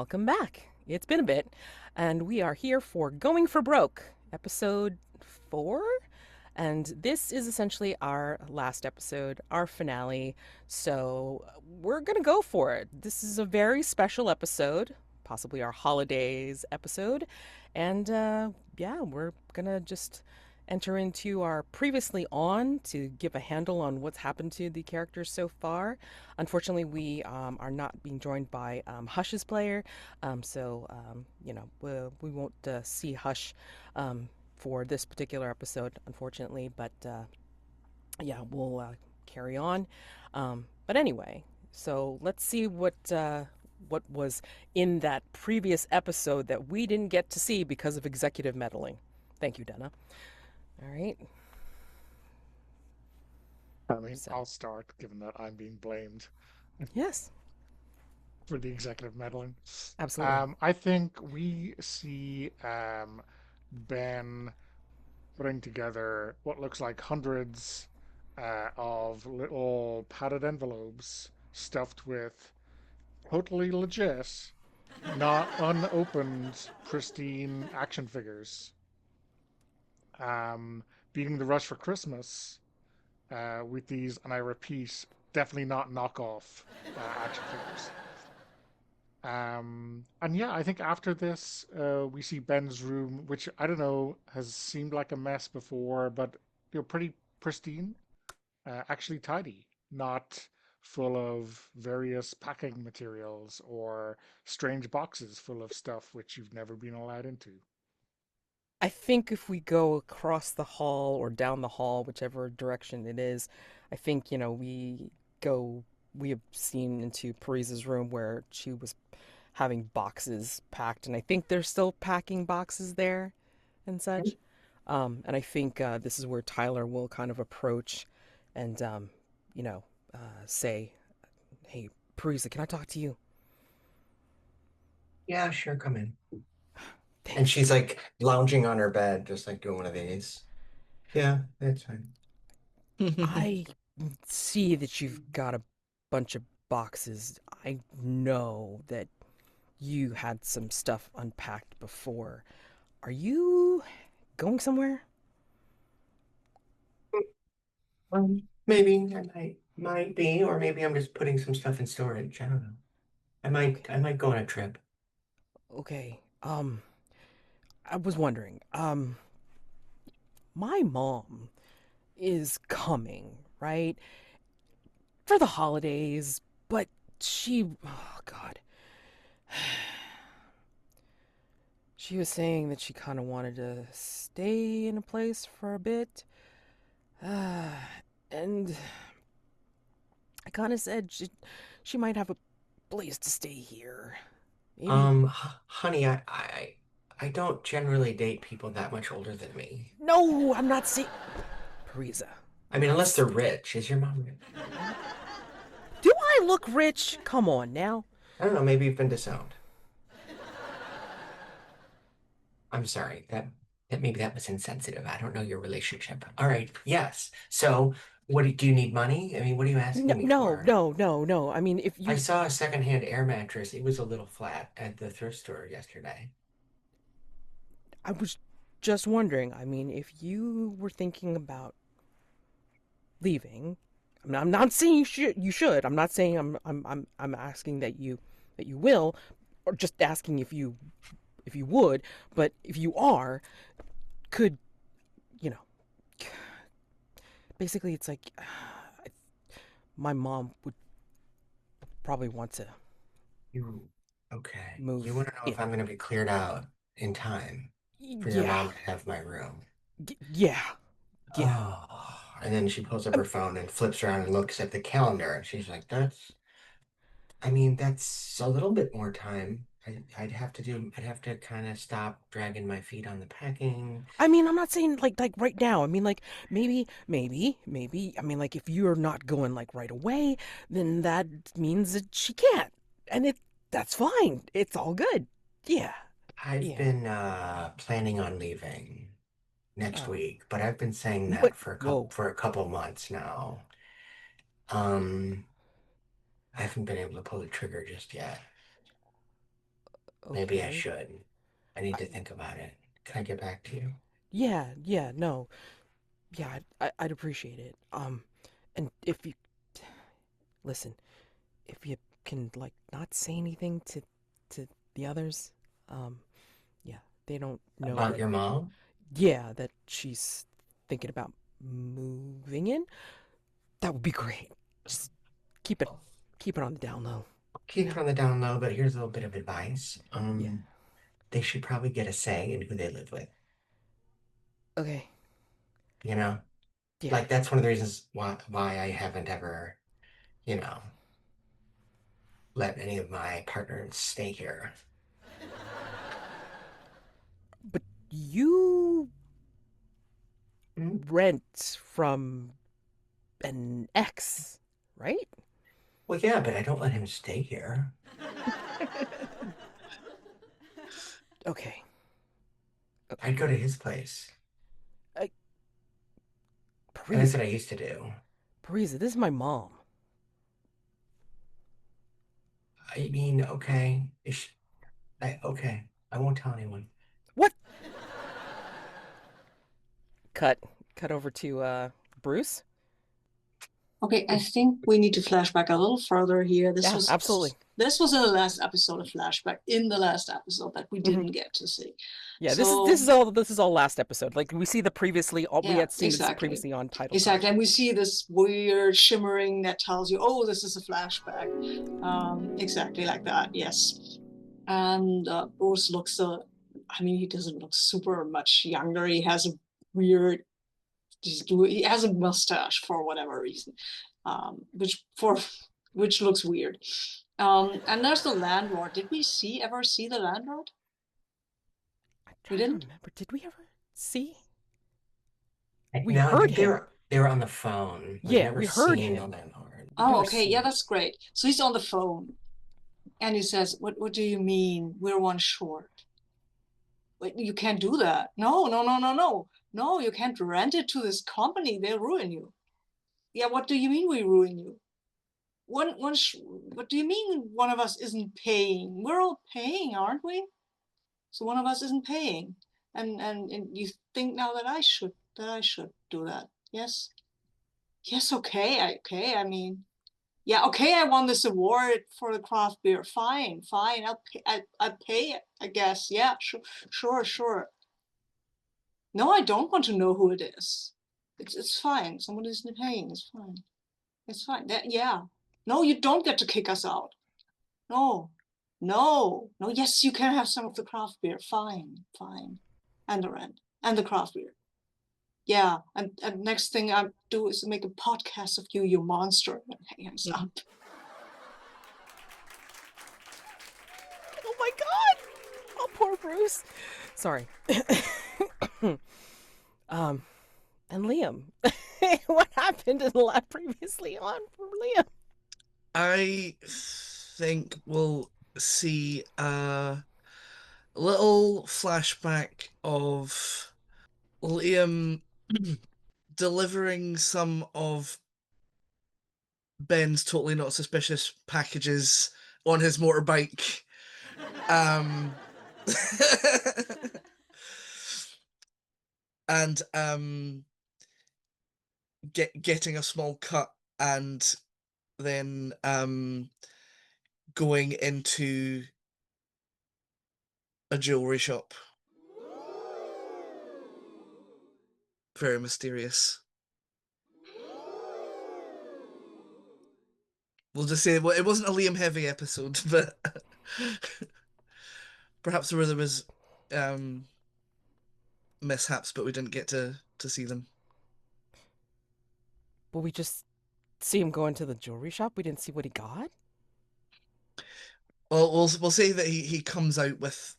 welcome back. It's been a bit, and we are here for Going for Broke, episode 4. And this is essentially our last episode, our finale. So we're going to go for it. This is a very special episode, possibly our holidays episode. And yeah, we're going to just enter into our previously on to give a handle on what's happened to the characters so far. Unfortunately, we are not being joined by Hush's player, we won't see Hush for this particular episode, unfortunately. But yeah, we'll carry on. But anyway, so let's see what was in that previous episode that we didn't get to see because of executive meddling. Thank you, Donna. All right. I mean, So I'll start, given that I'm being blamed yes, for the executive meddling. absolutely. I think we see Ben putting together what looks like hundreds of little padded envelopes stuffed with totally legit, not unopened, pristine action figures. Um, Beating the rush for Christmas with these, and I repeat, definitely not knockoff action figures. And yeah, I think after this, we see Ben's room, which I don't know has seemed like a mess before, but pretty pristine, actually tidy, not full of various packing materials or strange boxes full of stuff which you've never been allowed into. I think if we go across the hall or down the hall, whichever direction it is, I think, go, we have seen into Parisa's room where she was having boxes packed, and I think they're still packing boxes there and such. And I think this is where Tyler will kind of approach and, you know, say, hey, Parisa, can I talk to you? Yeah, sure, come in. And Thanks. she's like lounging on her bed, just like doing one of these. Yeah, that's fine. I see that you've got a bunch of boxes. I know that you had some stuff unpacked before. Are you going somewhere? Maybe I might be, or maybe I'm just putting some stuff in storage. I don't know. I might Okay. I might go on a trip. Okay. I was wondering. My mom is coming, right? For the holidays, but oh God. She was saying that she kind of wanted to stay in a place for a bit. Uh, and I kind of said she might have a place to stay here. Maybe. Honey, I don't generally date people that much older than me. No, I'm not saying. Parisa, I I'm mean, not. unless they're rich. Is your mom rich? Do I look rich? Come on now. I don't know. Maybe you've been disowned. I'm sorry. That maybe that was insensitive. I don't know your relationship. All right. Yes. So, do you need money? I mean, what are you No, asking me no, for? no, no, no. I mean, if I you, saw a secondhand air mattress. It was a little flat at the thrift store yesterday. I was just wondering. I mean, if you were thinking about leaving, I'm not saying you should. You should. I'm not saying I'm asking that you will, or just asking if you would. But if you are, could you know? Basically, it's like my mom would probably want to You, okay. You move want to know in. if I'm going to be cleared out in time for your Yeah, mom to have my room. yeah, yeah. Oh, and then she pulls up Um, her phone and flips around and looks at the calendar and she's like, I mean, that's a little bit more time. I'd have to kind of stop dragging my feet on the packing. I mean, I'm not saying like right now. I mean, like maybe. I mean, like if you're not going like right away, then that means that she can't, and that's fine. It's all good. Yeah, I've yeah. been planning on leaving next Oh, week, but I've been saying but that whoa. for a couple months now. Um, I haven't been able to pull the trigger just yet. Maybe I Okay. should. I need I, to think about it. Can I get back to you? yeah, yeah, no. Yeah, I'd appreciate it. And if you listen, if you can like not say anything to the others, um, yeah, they don't know About that. your mom? Yeah, that she's thinking about moving in. That would be great. Just keep it keep it on the down low. You Keep know? her on the down low, but here's a little bit of advice. Yeah. They should probably get a say in who they live with. Okay. You know, Yeah. like that's one of the reasons why I haven't ever, you know, let any of my partners stay here. But you Hmm? rent from an ex, right? Well, yeah, but I don't let him stay here. Okay. I'd Okay. go to his place, I, and that's Parisa, what I used to do. Parisa, this is my mom. I mean, okay, okay, I won't tell anyone. What? Cut. Cut over to Bruce. Okay, I think we need to flashback a little further here. Yeah, absolutely. This was in the last episode, a flashback in the last episode that we Hmm. didn't get to see. Yeah, So this is all last episode. Like we see the previously all we yeah, had seen this exactly. previously on title card. Exactly. And we see this weird shimmering that tells you, oh, this is a flashback. Exactly like that, yes. And Bruce looks I mean, he doesn't look super much younger. He has a weird he has a mustache for whatever reason, which looks weird. And there's the landlord. Did we ever see the landlord? I'm We trying to didn't. remember. Did we ever see? We No, I heard think him. they were on the phone. We've Yeah, never we heard seen the him. landlord. We've Oh, never okay, seen yeah, him. that's great. So he's on the phone, and he says, "What do you mean we're one short? Wait, you can't do that. No, no, no, no, no, no. You can't rent it to this company. They'll ruin you. Yeah, what do you mean we ruin you? What do you mean one of us isn't paying? We're all paying, aren't we? So one of us isn't paying, and you think now that I should do that? Yes, yes, okay, okay. I mean, yeah, okay. I won this award for the craft beer. Fine, fine. I'll pay it. I guess. Yeah, sure, sure, sure. No, I don't want to know who it is. It's fine. Someone isn't paying. It's fine. It's fine. Yeah. No, you don't get to kick us out. No, no, no. Yes, you can have some of the craft beer. Fine, fine. And the rent and the craft beer. Yeah. And next thing I do is make a podcast of you, you monster. And hands up. Oh my god! Oh, poor Bruce. Sorry. um, and Liam. What happened in the lab previously on for Liam? I think we'll see a little flashback of Liam delivering some of Ben's totally not suspicious packages on his motorbike. Um, and getting a small cut and then going into a jewelry shop. Very mysterious. We'll just say, well, it wasn't a Liam heavy episode, but perhaps there was mishaps, but we didn't get to see them. Will we just see him go into the jewelry shop? We didn't see what he got? Well, we'll say that he comes out with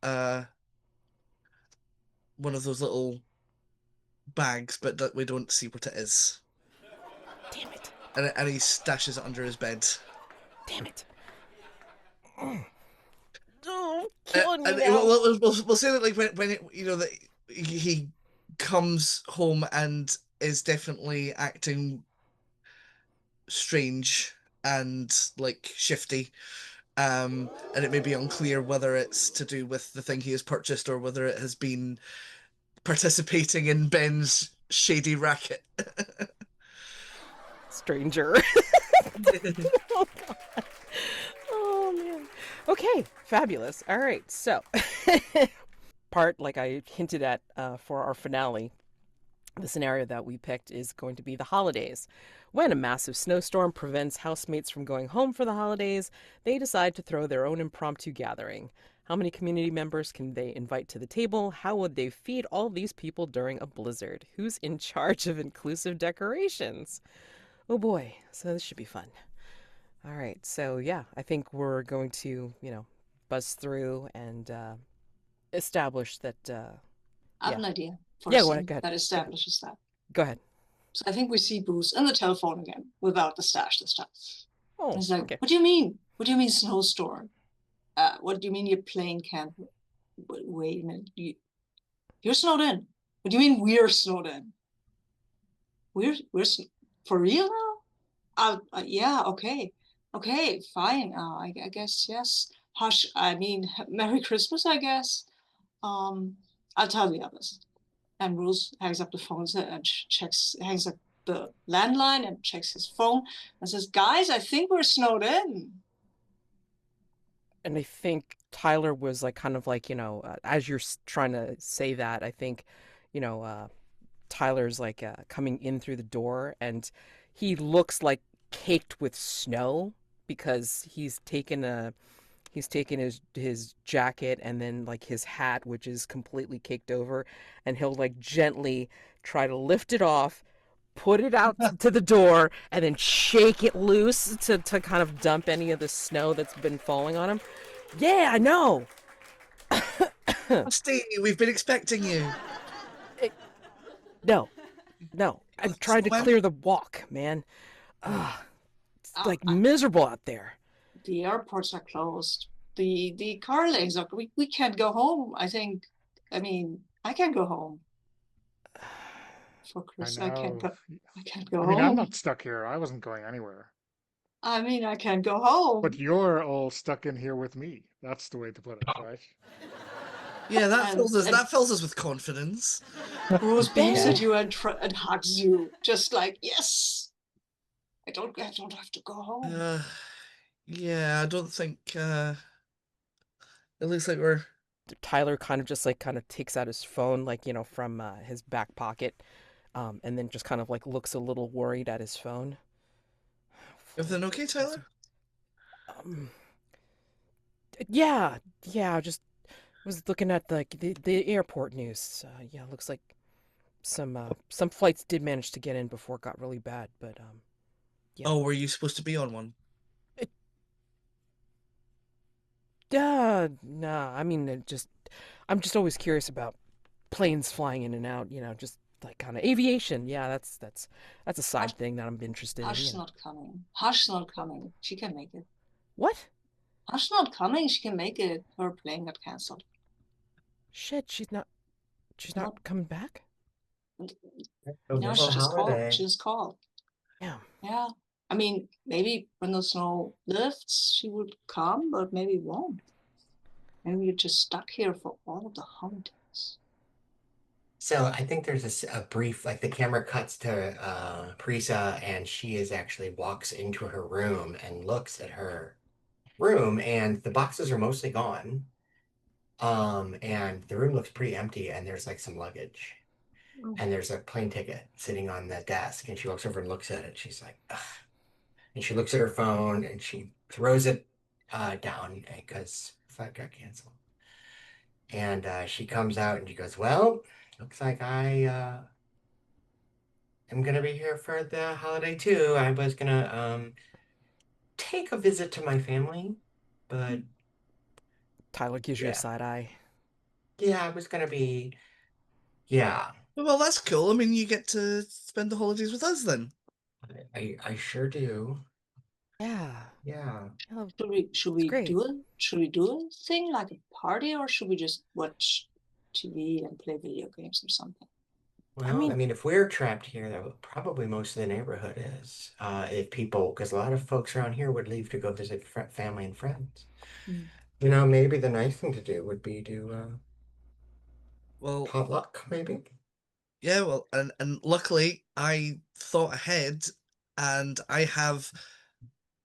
a one of those little bags, but that we don't see what it is. Damn it. And he stashes it under his bed. Damn it. Oh, killing me And now. we'll say that like when it, you know that he comes home and is definitely acting strange and like shifty. and it may be unclear whether it's to do with the thing he has purchased or whether it has been participating in Ben's shady racket. Stranger. Oh, God. Oh, man. Okay, fabulous. All right, so part like I hinted at for our finale, the scenario that we picked is going to be the holidays. When a massive snowstorm prevents housemates from going home for the holidays, they decide to throw their own impromptu gathering. How many community members can they invite to the table? How would they feed all these people during a blizzard? Who's in charge of inclusive decorations? Oh boy, so this should be fun. All right, so yeah, I think we're going to, buzz through and establish that. I have Yeah, an idea for yeah. a Go ahead. scene that establishes that. Go ahead. So I think we see Bruce on the telephone again without the stash this time. Oh, And he's like, okay. "What do you mean? What do you mean snowstorm? What do you mean your plane can't? Wait a minute, you're snowed in. What do you mean we're snowed in? We're for real now? Yeah, okay, fine. I guess yes. Hush. I mean, Merry Christmas. I guess. I'll tell the others." And Bruce hangs up the phone and hangs up the landline and checks his phone and says, "Guys, I think we're snowed in." And I think Tyler was like kind of like, as you're trying to say that, I think, you know, uh, Tyler's like coming in through the door and he looks like caked with snow because he's taken his jacket and then like his hat, which is completely caked over, and he'll like gently try to lift it off, put it out to the door, and then shake it loose to kind of dump any of the snow that's been falling on him. Yeah, I know. Steve, we've been expecting you. No, no. I'm trying to Gwen? clear the walk, man. It's like miserable out there. The airports are closed. The car lanes are. We can't go home. I think. I mean, I can't go home for I Christmas. know. I can't go I mean, I'm home. not stuck here. I wasn't going anywhere. I mean, I can't go home. But you're all stuck in here with me. That's the way to put it, right? Yeah, that And- fills us. and- That fills us with confidence. Bruce beams Ben! at you and hugs you, just like, yes. I don't have to go home. Yeah, I don't think. It looks like we're. Tyler kind of takes out his phone, like, from his back pocket, and then just kind of like looks a little worried at his phone. Everything okay, Tyler? Um, yeah, I just was looking at like the airport news. Yeah, looks like some flights did manage to get in before it got really bad, but yeah. Oh, were you supposed to be on one? Nah. I mean, I'm just always curious about planes flying in and out. Just like kind of aviation. Yeah, that's a side thing that I'm interested in. Hush's not coming. Hush's not coming. She can make it. What? Hush's not coming. She can make it. Her plane got cancelled. Shit, she's not No. coming back? No, she just called. She just called. Yeah. Yeah. I mean, maybe when the snow lifts, she would come, but maybe won't. Maybe you're just stuck here for all of the holidays. So I think there's a brief, like the camera cuts to Parisa, and she is actually walks into her room and looks at her room, and the boxes are mostly gone. And the room looks pretty empty, and there's like some luggage, and there's a plane ticket sitting on the desk, and she walks over and looks at it. She's like, ugh. And she looks at her phone and she throws it down because flight got canceled. And she comes out and she goes, "Well, looks like I am gonna be here for the holiday too. I was gonna take a visit to my family, but Tyler gives you a yeah, side eye. yeah, I was gonna be, yeah, Well, that's cool. I mean, you get to spend the holidays with us then. I sure do. Yeah. Yeah. Oh, Should we great. do a thing like a party, or should we just watch TV and play video games or something? I Well, I mean, mean, if we're trapped here, that would probably most of the neighborhood is. If people, because a lot of folks around here would leave to go visit family and friends. Mm. Maybe the nice thing to do would be to Well, potluck, maybe. yeah, well, and luckily I thought ahead, and I have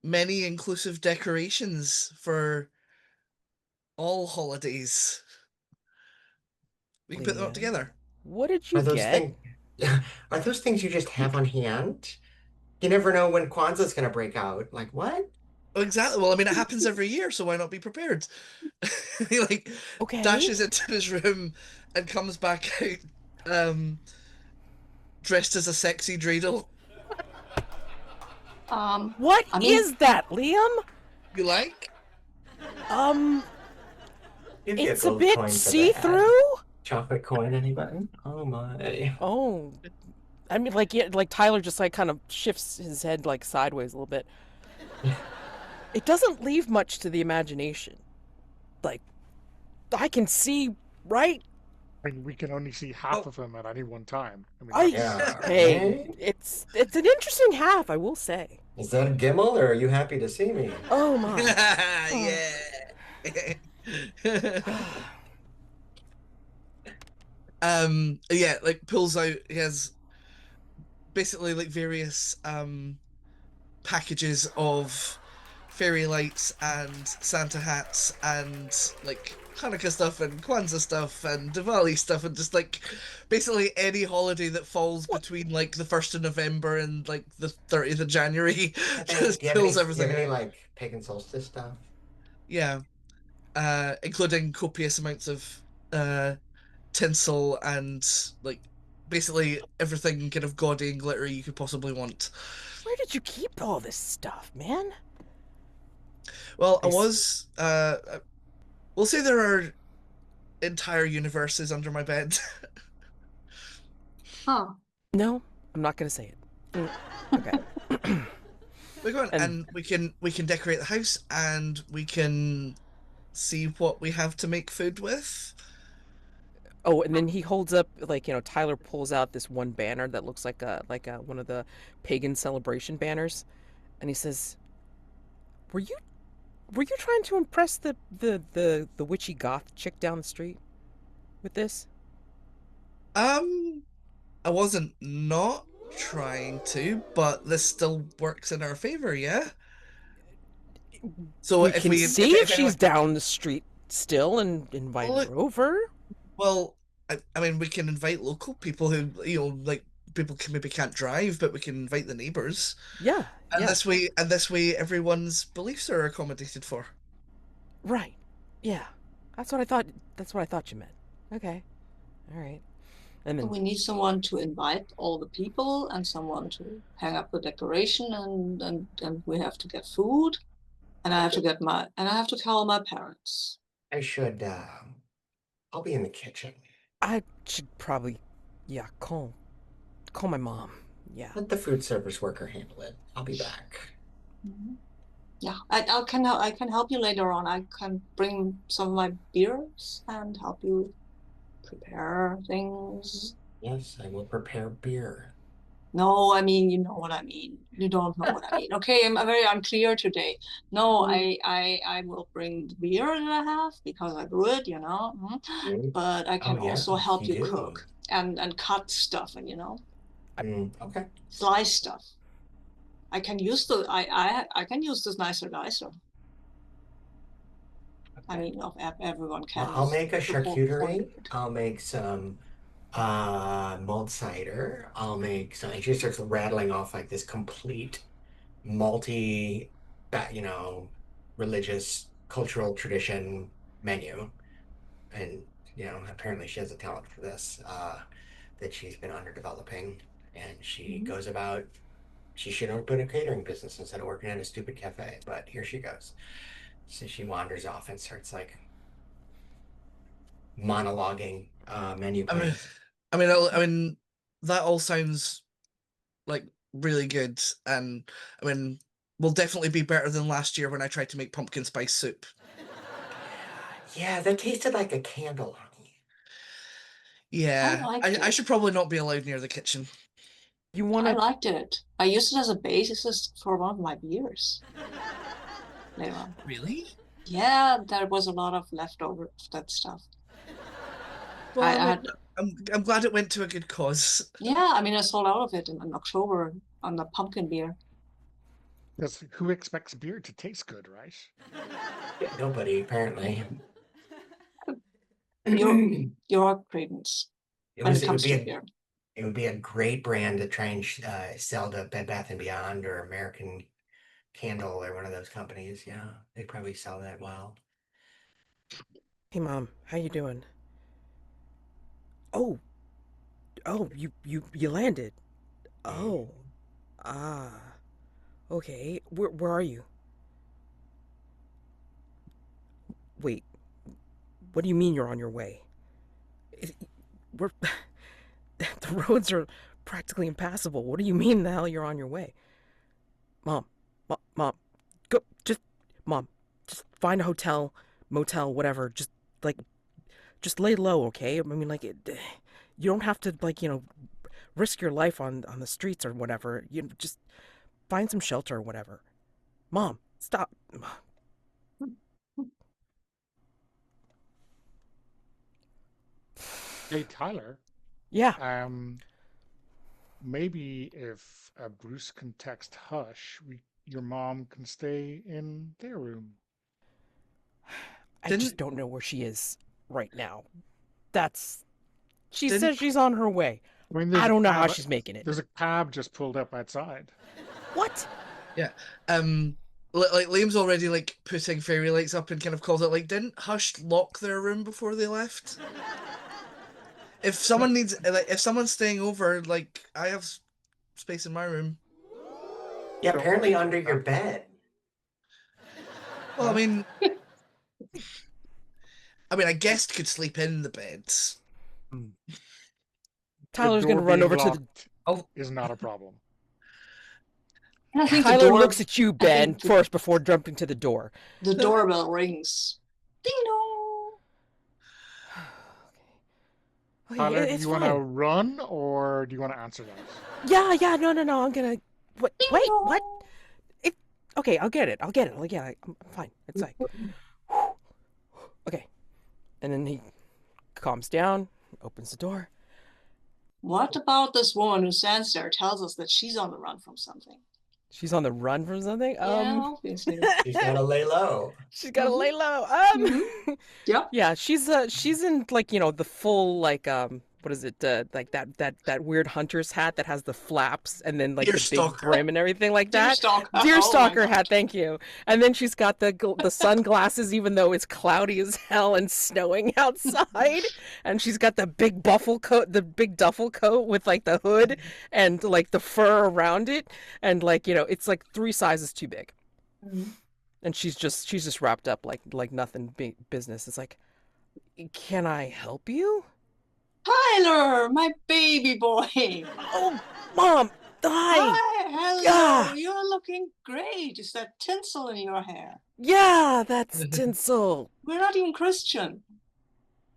many inclusive decorations for all holidays. We can put them up Leah, together. what did are you those get? things? Are those things you just have on hand? You never know when Kwanzaa's gonna break out. Like what? Oh, exactly. Well, I mean, it happens every year, so why not be prepared? He like Okay. dashes into his room and comes back out, dressed as a sexy dreidel. What I mean, is that, Liam? You like? Um, Give you a it's a gold bit coin for that. see-through. Chocolate coin, anybody? Oh my. Oh, I mean, like, yeah, like Tyler just like kind of shifts his head like sideways a little bit. It doesn't leave much to the imagination. Like, I can see right. I mean, we can only see half Oh, of him at any one time. I mean, I that's Yeah, hey, right? it's an interesting half, I will say. Is that a Gimel or are you happy to see me? Oh my. Oh. yeah. Yeah, like pulls out. He has basically like various packages of fairy lights and Santa hats and like Hanukkah stuff and Kwanzaa stuff and Diwali stuff and just like basically any holiday that falls What? between like the 1st of November and like the 30th of January. Do Just you have any? pulls Do you have everything any out. like pagan solstice stuff? Yeah. Including copious amounts of uh tinsel and like basically everything kind of gaudy and glittery you could possibly want. Where did you keep all this stuff, man? Well, I I s- was we'll say there are entire universes under my bed. huh. no, I'm not gonna say it. Mm, okay. We go on And and we can decorate the house and we can see what we have to make food with. oh, and then he holds up like Tyler pulls out this one banner that looks like a one of the pagan celebration banners, and he says, "Were you trying to impress the witchy goth chick down the street with this?" Um, I wasn't not trying to, but this still works in our favor, yeah? So We if can we see if if anyone she's down the street still and invite well, her over. well, I mean we can invite local people who like people can maybe can't drive, but we can invite the neighbors. Yeah, And yeah, this way everyone's beliefs are accommodated for. right. Yeah, that's what I thought. That's what I thought you meant. Okay, all right. And So then we need someone to invite all the people and someone to hang up the decoration and we have to get food and I have to call my parents. I should. I'll be in the kitchen. I should probably, yeah, call my mom. Yeah. Let the food service worker handle it. I'll be back. Mhm. Yeah, I can help you later on. I can bring some of my beers and help you prepare things. Yes, I will prepare beer. No, I mean, you know what I mean. You don't know what I mean. Okay, I'm very unclear today. No, I will bring the beer that I have because I brew it, Mm. But I Oh can also yes, help you you do. cook and cut stuff and Okay. slice stuff. I can use I can use this nicer dicer. I Okay. mean, everyone Well, can I'll is make a the point of charcuterie. it. I'll make some mulled cider. I'll make some. And she starts rattling off like this complete multi, you know, religious cultural tradition menu. And apparently she has a talent for this that she's been underdeveloping. And she Mhm. goes about. She should open a catering business instead of working at a stupid cafe. But here she goes. So she wanders off and starts like monologuing menu I mean, plans. I mean that all sounds like really good, and I mean will definitely be better than last year when I tried to make pumpkin spice soup. Yeah, that tasted like a candle, honey. Yeah, liked I it. should probably not be allowed near the kitchen. You want I to? liked it. I used it as a basis for one of my beers later on. Really? Yeah, there was a lot of leftover of that stuff. Well, I I mean, had, I'm glad it went to a good cause. yeah, I mean, I sold out of it in October on the pumpkin beer. Because who expects beer to taste good, right? Nobody, apparently. Your credence It when was. it comes to beer. It would be a great brand to try and sell to Bed Bath and Beyond or American Candle or one of those companies. Yeah, they probably sell that well. Hey, Mom, how you doing? Oh, oh, you landed. Oh, ah, okay. Where are you? Wait, what do you mean you're on your way? It, we're the roads are practically impassable. What do you mean the hell you're on your way? Mom, Mom, go, Mom, just find a hotel, motel, whatever. Just lay low, okay? I mean, like, you don't have to, like, risk your life on the streets or whatever. You just find some shelter or whatever. Mom, stop. Hey, Tyler. Yeah, Maybe if Bruce can text Hush, your mom can stay in their room. I Didn't just don't know where she is right now. That's. She didn't says she's on her way. I mean, I don't know how she's making it. There's a cab just pulled up outside. What? Yeah. Like Liam's already like putting fairy lights up and kind of calls it like, didn't Hush lock their room before they left? If someone needs, like, if someone's staying over, like, I have space in my room. Yeah, Don't apparently worry under about your that. bed. Well, Huh? I mean, a guest could sleep in the beds. The Tyler's door gonna run being over to the. locked Oh, is not a problem. And I think the Tyler door, looks at you, I Ben, think the, first before jumping to the door. the doorbell rings. Ding dong. Okay, Tyler, do it's you want to fine. run or do you want to answer that? Yeah, no. I'm gonna. What? Ding Wait, dong. what? It. Okay, I'll get it. Like, yeah, I'm fine. It's like. Okay, and then he calms down, opens the door. What about this woman who stands there tells us that she's on the run from something? She's on the run from something. Yeah, obviously. she's got to lay low. She's gotta lay low. Yep. Yeah, she's in like the full like what is it like that weird hunter's hat that has the flaps and then like Deer the big stalker. brim and everything like that. Deerstalker. Deer Oh my stalker God. hat, thank you. And then she's got the sunglasses even though it's cloudy as hell and snowing outside. And she's got the big big duffel coat with like the hood and like the fur around it and like it's like 3 sizes too big. And she's just wrapped up like nothing business. It's like, can I help you? Tyler, my baby boy. Oh, Mom, hi. Hi, hello. Yeah. You're looking great. Is that tinsel in your hair? Yeah, that's tinsel. We're not even Christian.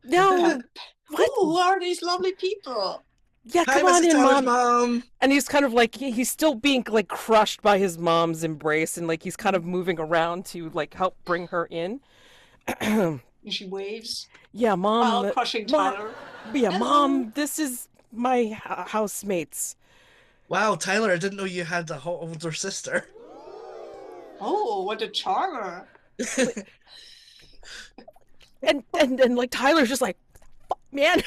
No, what? Who are these lovely people? Yeah, Hi, come on Mrs. in, Tyler's Mom. mom. And he's kind of like he's still being like crushed by his mom's embrace, and like he's kind of moving around to like help bring her in. And she waves Yeah, Mom. while crushing Mom- Tyler. Yeah, Hello. Mom. This is my housemates. Wow, Tyler, I didn't know you had a hot older sister. Oh, what a charmer. And like Tyler's just like, fuck, man.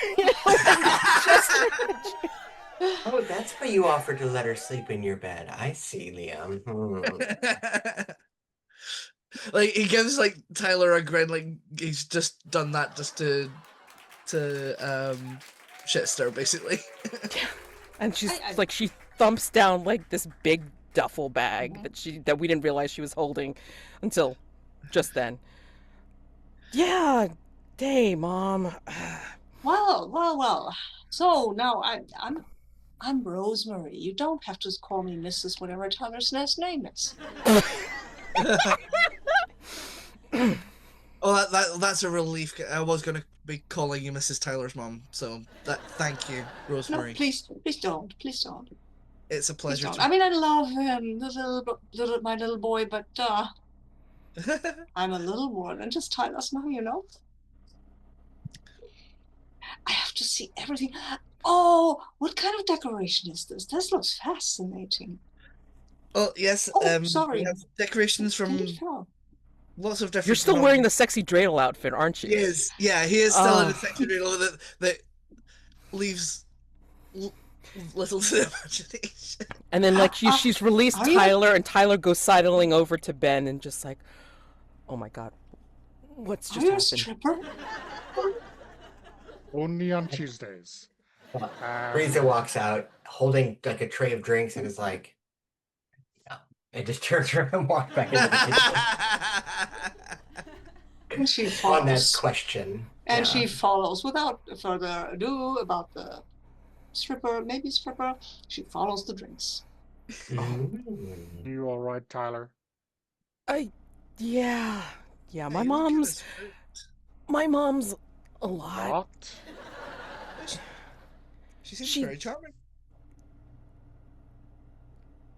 Oh, that's why you offered to let her sleep in your bed. I see, Liam. Like he gives like Tyler a grin, like he's just done that just to shit stir basically. And she's I- like, she thumps down like this big duffel bag that we didn't realize she was holding until just then. Yeah, hey, Mom. Well. So now I'm Rosemary. You don't have to call me Mrs. whatever Tyler's last name is. Oh, that's a relief. I was going to be calling you Mrs. Tyler's mom, so thank you, No, Rosemary. please don't. Please don't. It's a Please pleasure don't. I mean, I love him, my little boy, but I'm a little more than just Tyler's mom, you know? I have to see everything. Oh, what kind of decoration is this? This looks fascinating. Oh, yes, Oh, we sorry. have decorations And from it fell. lots of You're different still wearing the denominations. sexy dreidel outfit, aren't you? Yes, yeah, he is still in a Oh, sexy dreidel that leaves little to the imagination. and then like she's released Are you? Tyler, and Tyler goes sidling over to Ben and just like, oh my god, what's Are just you a happened? stripper? Only on Tuesdays. Parisa walks out holding like a tray of drinks and is like, yeah, and just turns around and walks back into the kitchen. And she On that follows. question. And yeah. she follows without further ado about the stripper, maybe stripper. She follows the drinks. Mm. You all right, Tyler? Yeah, Hey, my you look kinda mom's alive. What? spooked. She seems She- very charming.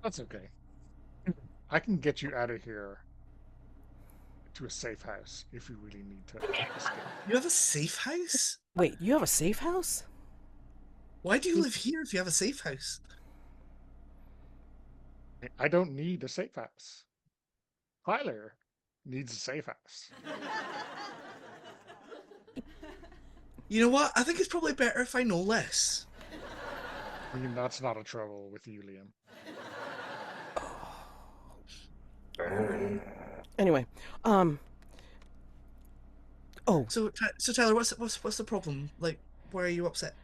That's okay. I can get you out of here to a safe house if you really need to escape. You have a safe house? Wait, you have a safe house? Why do you live here if you have a safe house? I don't need a safe house. Tyler needs a safe house. You know what? I think it's probably better if I know less. I mean, that's not a trouble with you, Liam. Burn. Anyway, oh, So Tyler, what's the problem? Like, why are you upset?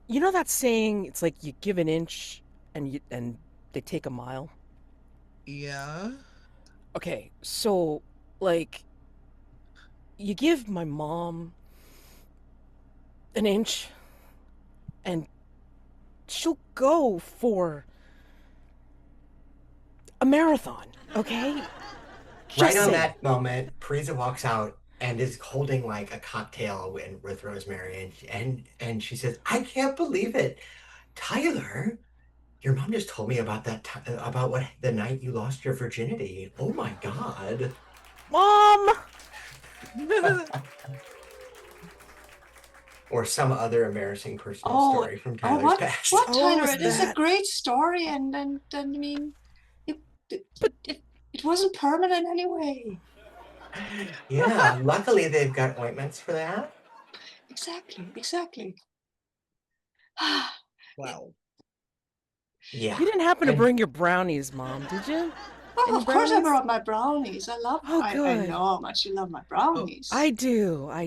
you know that saying? It's like you give an inch and they take a mile. Yeah. Okay, so like you give my mom an inch and she'll go for a marathon, okay? Right on that moment, Parisa walks out and is holding like a cocktail with Rosemary, and she says, "I can't believe it, Tyler. Your mom just told me about about what the night you lost your virginity. Oh my God." Mom! Or some other embarrassing personal story from Tyler's what, past. what, Oh, Tyler? is It is a that- great story, and I mean, it wasn't permanent anyway. Yeah, luckily they've got ointments for that. Exactly. Wow. Yeah. You didn't happen to And- bring your brownies, Mom, did you? Oh, Any of course I brownies? brought my brownies. Oh, I good. know how much you love my brownies. I do. I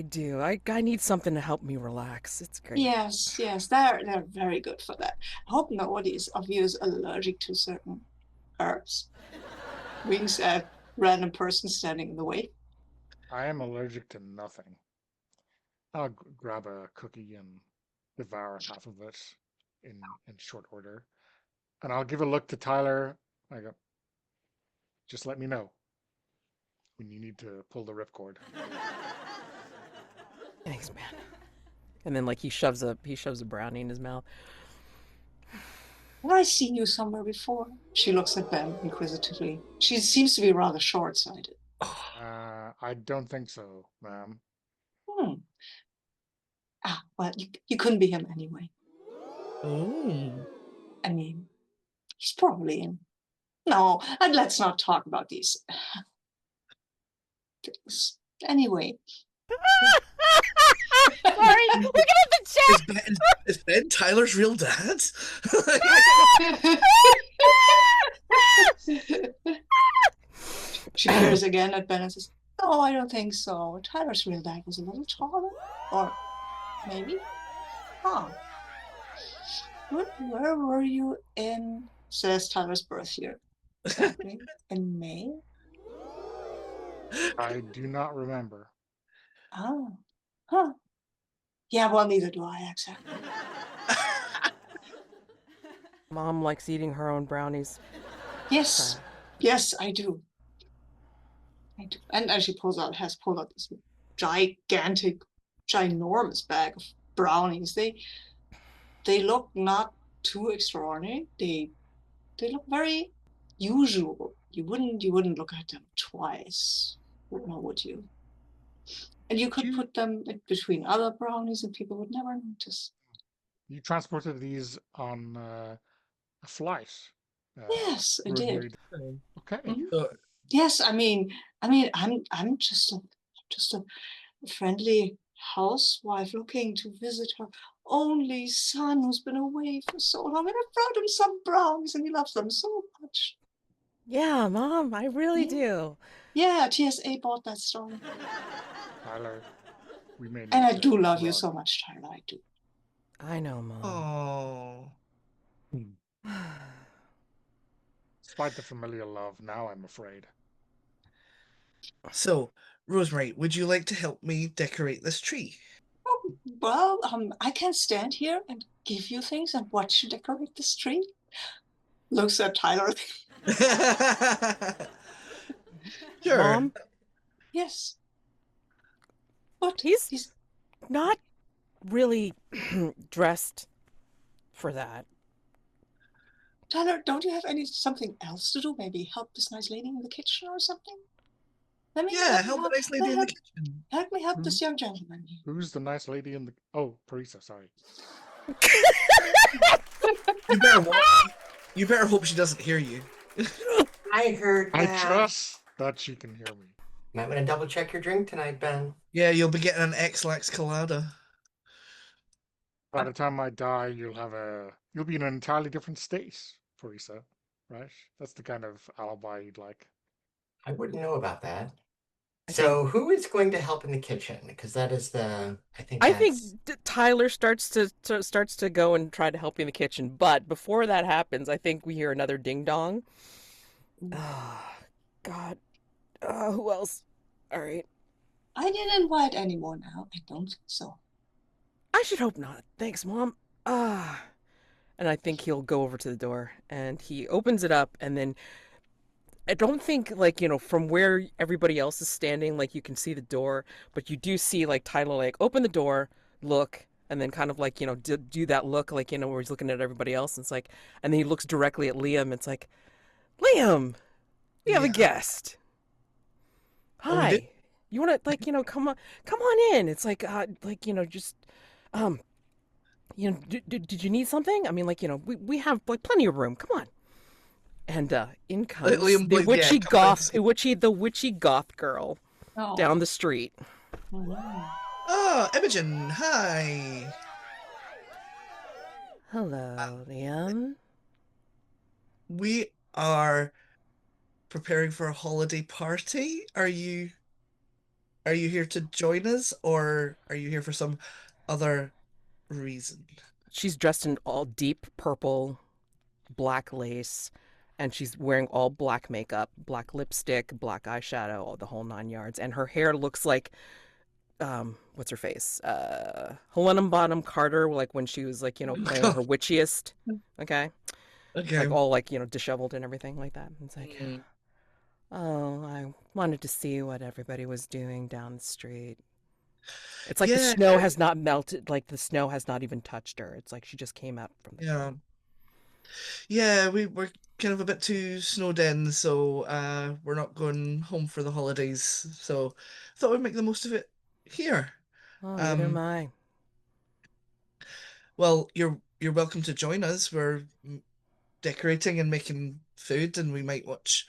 need something to help me relax. It's great. Yes, they're very good for that. I hope nobody of you is allergic to certain herbs. Wings at random person standing in the way. I am allergic to nothing. I'll grab a cookie and devour half of it in short order. And I'll give a look to Tyler. I go, just let me know when you need to pull the ripcord. Thanks, man. And then like he shoves a brownie in his mouth. Have I seen you somewhere before? She looks at Ben inquisitively. She seems to be rather short-sighted. I don't think so, ma'am. Well, you couldn't be him anyway. Oh. I mean, he's probably in. No, and let's not talk about these things. Anyway. Sorry, look at the chat. Is Ben Tyler's real dad? She peers again at Ben and says, "No, I don't think so. Tyler's real dad was a little taller. Or maybe? Huh. Where were you in," says Tyler's birth year? Exactly. In May? I do not remember. Oh. Huh. Yeah, well, neither do I, exactly. Mom likes eating her own brownies. Yes. Yes, I do. And she has pulled out this gigantic, ginormous bag of brownies. They look not too extraordinary. They look very usual. You wouldn't look at them twice, would you? And you could put them in between other brownies and people would never notice. You transported these on a flight. Yes, I Rosemary. did. Okay. Mm-hmm. Yes, I mean, I'm just a friendly housewife looking to visit her only son who's been away for so long, and I brought him some brownies, and he loves them so much. Yeah, Mom, I really do. Yeah, TSA bought that story. Tyler, we may need And I to do love run. you so much, Tyler. I do. I know, Mom. Oh. Despite the familiar love, now I'm afraid. So, Rosemary, would you like to help me decorate this tree? Oh, well, I can stand here and give you things and watch you decorate this tree. Looks at Tyler. Sure. Mom, Yes. But he's not really dressed for that. Tyler, don't you have something else to do? Maybe help this nice lady in the kitchen or something? Help the nice lady in the kitchen. Let me help this young gentleman. Who's the nice lady in the... Oh, Parisa, sorry. You better hope she doesn't hear you. I heard that. I trust that she can hear me. Might want to double check your drink tonight, Ben. Yeah, you'll be getting an X-Lax colada. By the time I die, you'll be in an entirely different state, Parisa, right? That's the kind of alibi you'd like. I wouldn't know about that. So who is going to help in the kitchen? Because that is I think Tyler starts to go and try to help you in the kitchen, but before that happens, I think we hear another ding dong. Oh, God. Who else? All right. I didn't invite anyone now. I don't think so. I should hope not. Thanks, Mom. And I think he'll go over to the door and he opens it up, and then I don't think, like, from where everybody else is standing, like, you can see the door, but you do see, like, Tyler, like, open the door, look, and then kind of, like, do that look, like, where he's looking at everybody else. And it's like, and then he looks directly at Liam. It's like, Liam, we have a guest. Hi. You want to, like, come on in. It's like, just, did you need something? I mean, like, we have, like, plenty of room. Come on. And in comes the witchy goth girl down the street. Oh, Imogen, hi. Hello, Liam. We are preparing for a holiday party. Are you here to join us, or are you here for some other reason? She's dressed in all deep purple, black lace, and she's wearing all black makeup, black lipstick, black eyeshadow, all the whole 9 yards. And her hair looks like, what's her face? Helena Bonham Carter, like when she was, like, playing her witchiest. Okay. Like all, like, disheveled and everything like that. It's like, oh, I wanted to see what everybody was doing down the street. It's like the snow has not melted, like the snow has not even touched her. It's like she just came out from the ground. Yeah, we're kind of a bit too snowed in, so we're not going home for the holidays. So I thought we'd make the most of it here. Oh, neither am I. Well, you're welcome to join us. We're decorating and making food, and we might watch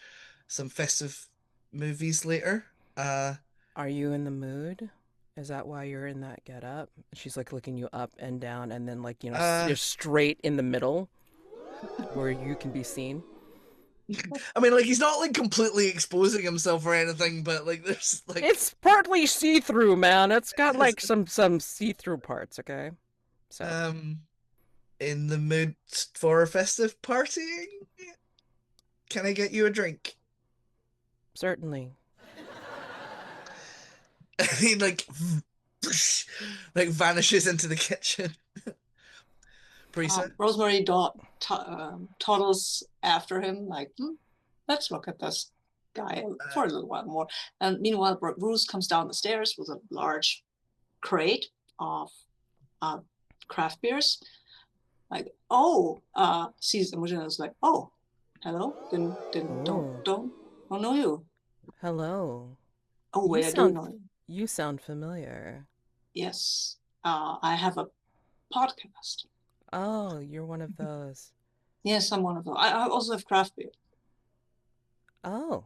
some festive movies later. Are you in the mood? Is that why you're in that getup? She's like looking you up and down, and then, like, you're straight in the middle where you can be seen. I mean, like, he's not, like, completely exposing himself or anything, but, like, there's, like... It's partly see-through, man. It's got, like, some see-through parts, okay? So. In the mood for festive partying? Can I get you a drink? Certainly. He, like vanishes into the kitchen. Parisa? Rosemary toddles after him, like, let's look at this. guy for a little while more. And meanwhile, Bruce comes down the stairs with a large crate of craft beers. Like, sees Imogen and is like, oh, hello, don't know you. Hello. Oh wait, I do know you. You sound familiar. Yes, I have a podcast. Oh, you're one of those. Yes, I'm one of them. I also have craft beer. Oh,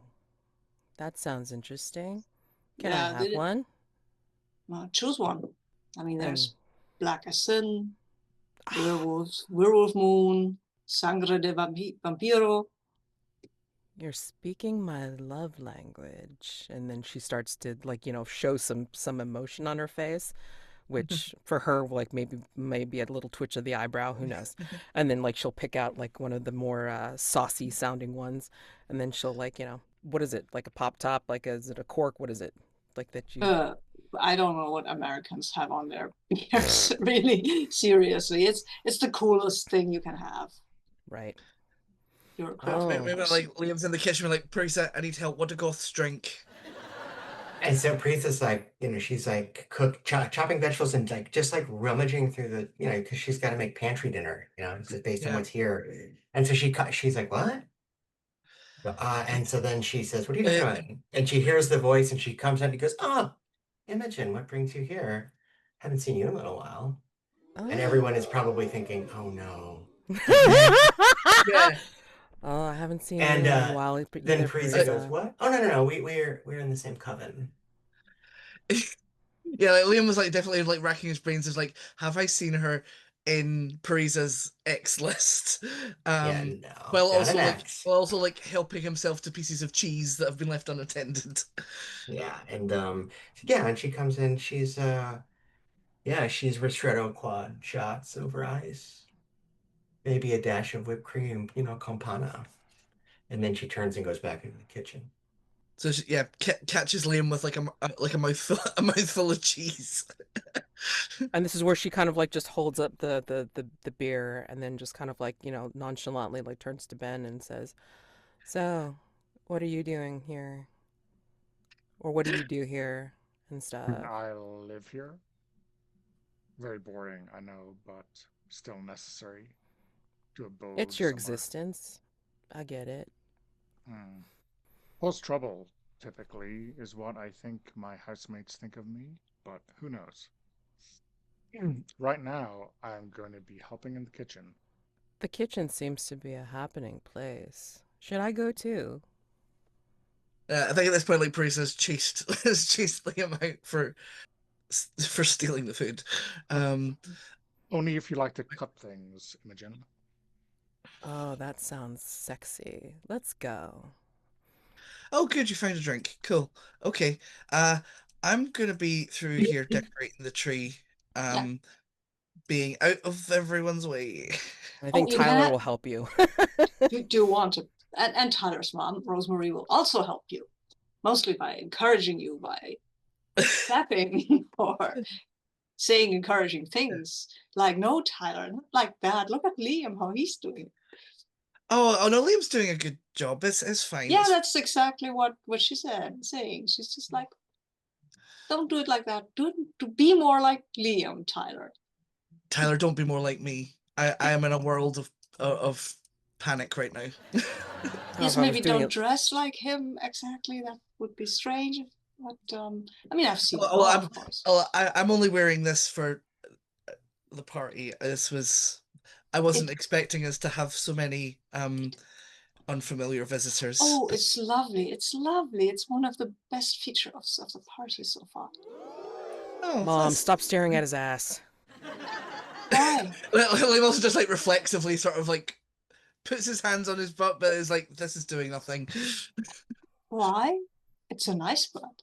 that sounds interesting. Can I Yeah, have one? Choose one. I mean, there's And Black as Sin, Werewolf Moon, Sangre de Vampiro. you're speaking my love language. And then she starts to show some emotion on her face, which for her maybe a little twitch of the eyebrow, who knows. And then she'll pick out one of the more saucy sounding ones, and then she'll what is it? Like a pop top? Is it a cork? What is it? Like that you I don't know what Americans have on their beers. Really, seriously, it's the coolest thing you can have. right. You're a craft beer Maybe person. Liam's in the kitchen, like, Parisa, I need help. What do goths drink? And so Parisa's like, she's like chopping vegetables and like just like rummaging through the, because she's got to make pantry dinner, just based on what's here. And so she's like, what? And so then she says, what are you doing? And she hears the voice and she comes out and goes, oh, Imogen, what brings you here? Haven't seen you in a little while. And everyone is probably thinking, oh no. Yeah. Oh, I haven't seen you And in a while either, then Parisa goes, Parisa. what? Oh, no. We're in the same coven. Yeah, like Liam was like definitely like racking his brains. Is like, have I seen her in Parisa's X list? Yeah, no, while not also an like X. while also like helping himself to pieces of cheese that have been left unattended. Yeah, and she comes in, she's she's ristretto quad shots over ice. Maybe a dash of whipped cream, campana. And then she turns and goes back into the kitchen. So she, yeah, catches Liam with like a mouthful a mouthful of cheese. And this is where she kind of just holds up the beer, and then just kind of nonchalantly turns to Ben and says, "So, what are you doing here? Or what do you do here and stuff?" I live here. Very boring, I know, but still necessary to abode It's your somewhere. existence. I get it. Post trouble, typically, is what I think my housemates think of me, but who knows? Right now, I'm going to be helping in the kitchen. The kitchen seems to be a happening place. Should I go too? I think at this point, like Parisa's has chased Liam out for stealing the food. Only if you like to cut things, Imogen. Oh, that sounds sexy. Let's go. Oh, good, you found a drink. Cool. Okay. I'm gonna be through here decorating the tree. Being out of everyone's way. I think you Tyler can. will help you. Do you want to? And Tyler's mom, Rosemary, will also help you, mostly by encouraging you by clapping or saying encouraging things like, "No, Tyler, not like that. Look at Liam, how he's doing." Oh no, Liam's doing a good job. It's fine. Yeah, that's exactly what she said. Saying she's just like, "Don't do it like that. Do it to be more like Liam, Tyler." Tyler, don't be more like me. I am in a world of panic right now. Yes, maybe don't dress like him exactly. That would be strange. But I mean, I've seen. Of course. I'm only wearing this for the party. I wasn't expecting us to have so many unfamiliar visitors. Oh, it's lovely. It's lovely. It's one of the best features of the party so far. Oh, Mom, stop staring at his ass. Why? Liam also just reflexively sort of puts his hands on his butt, but is like, this is doing nothing. Why? It's a nice butt.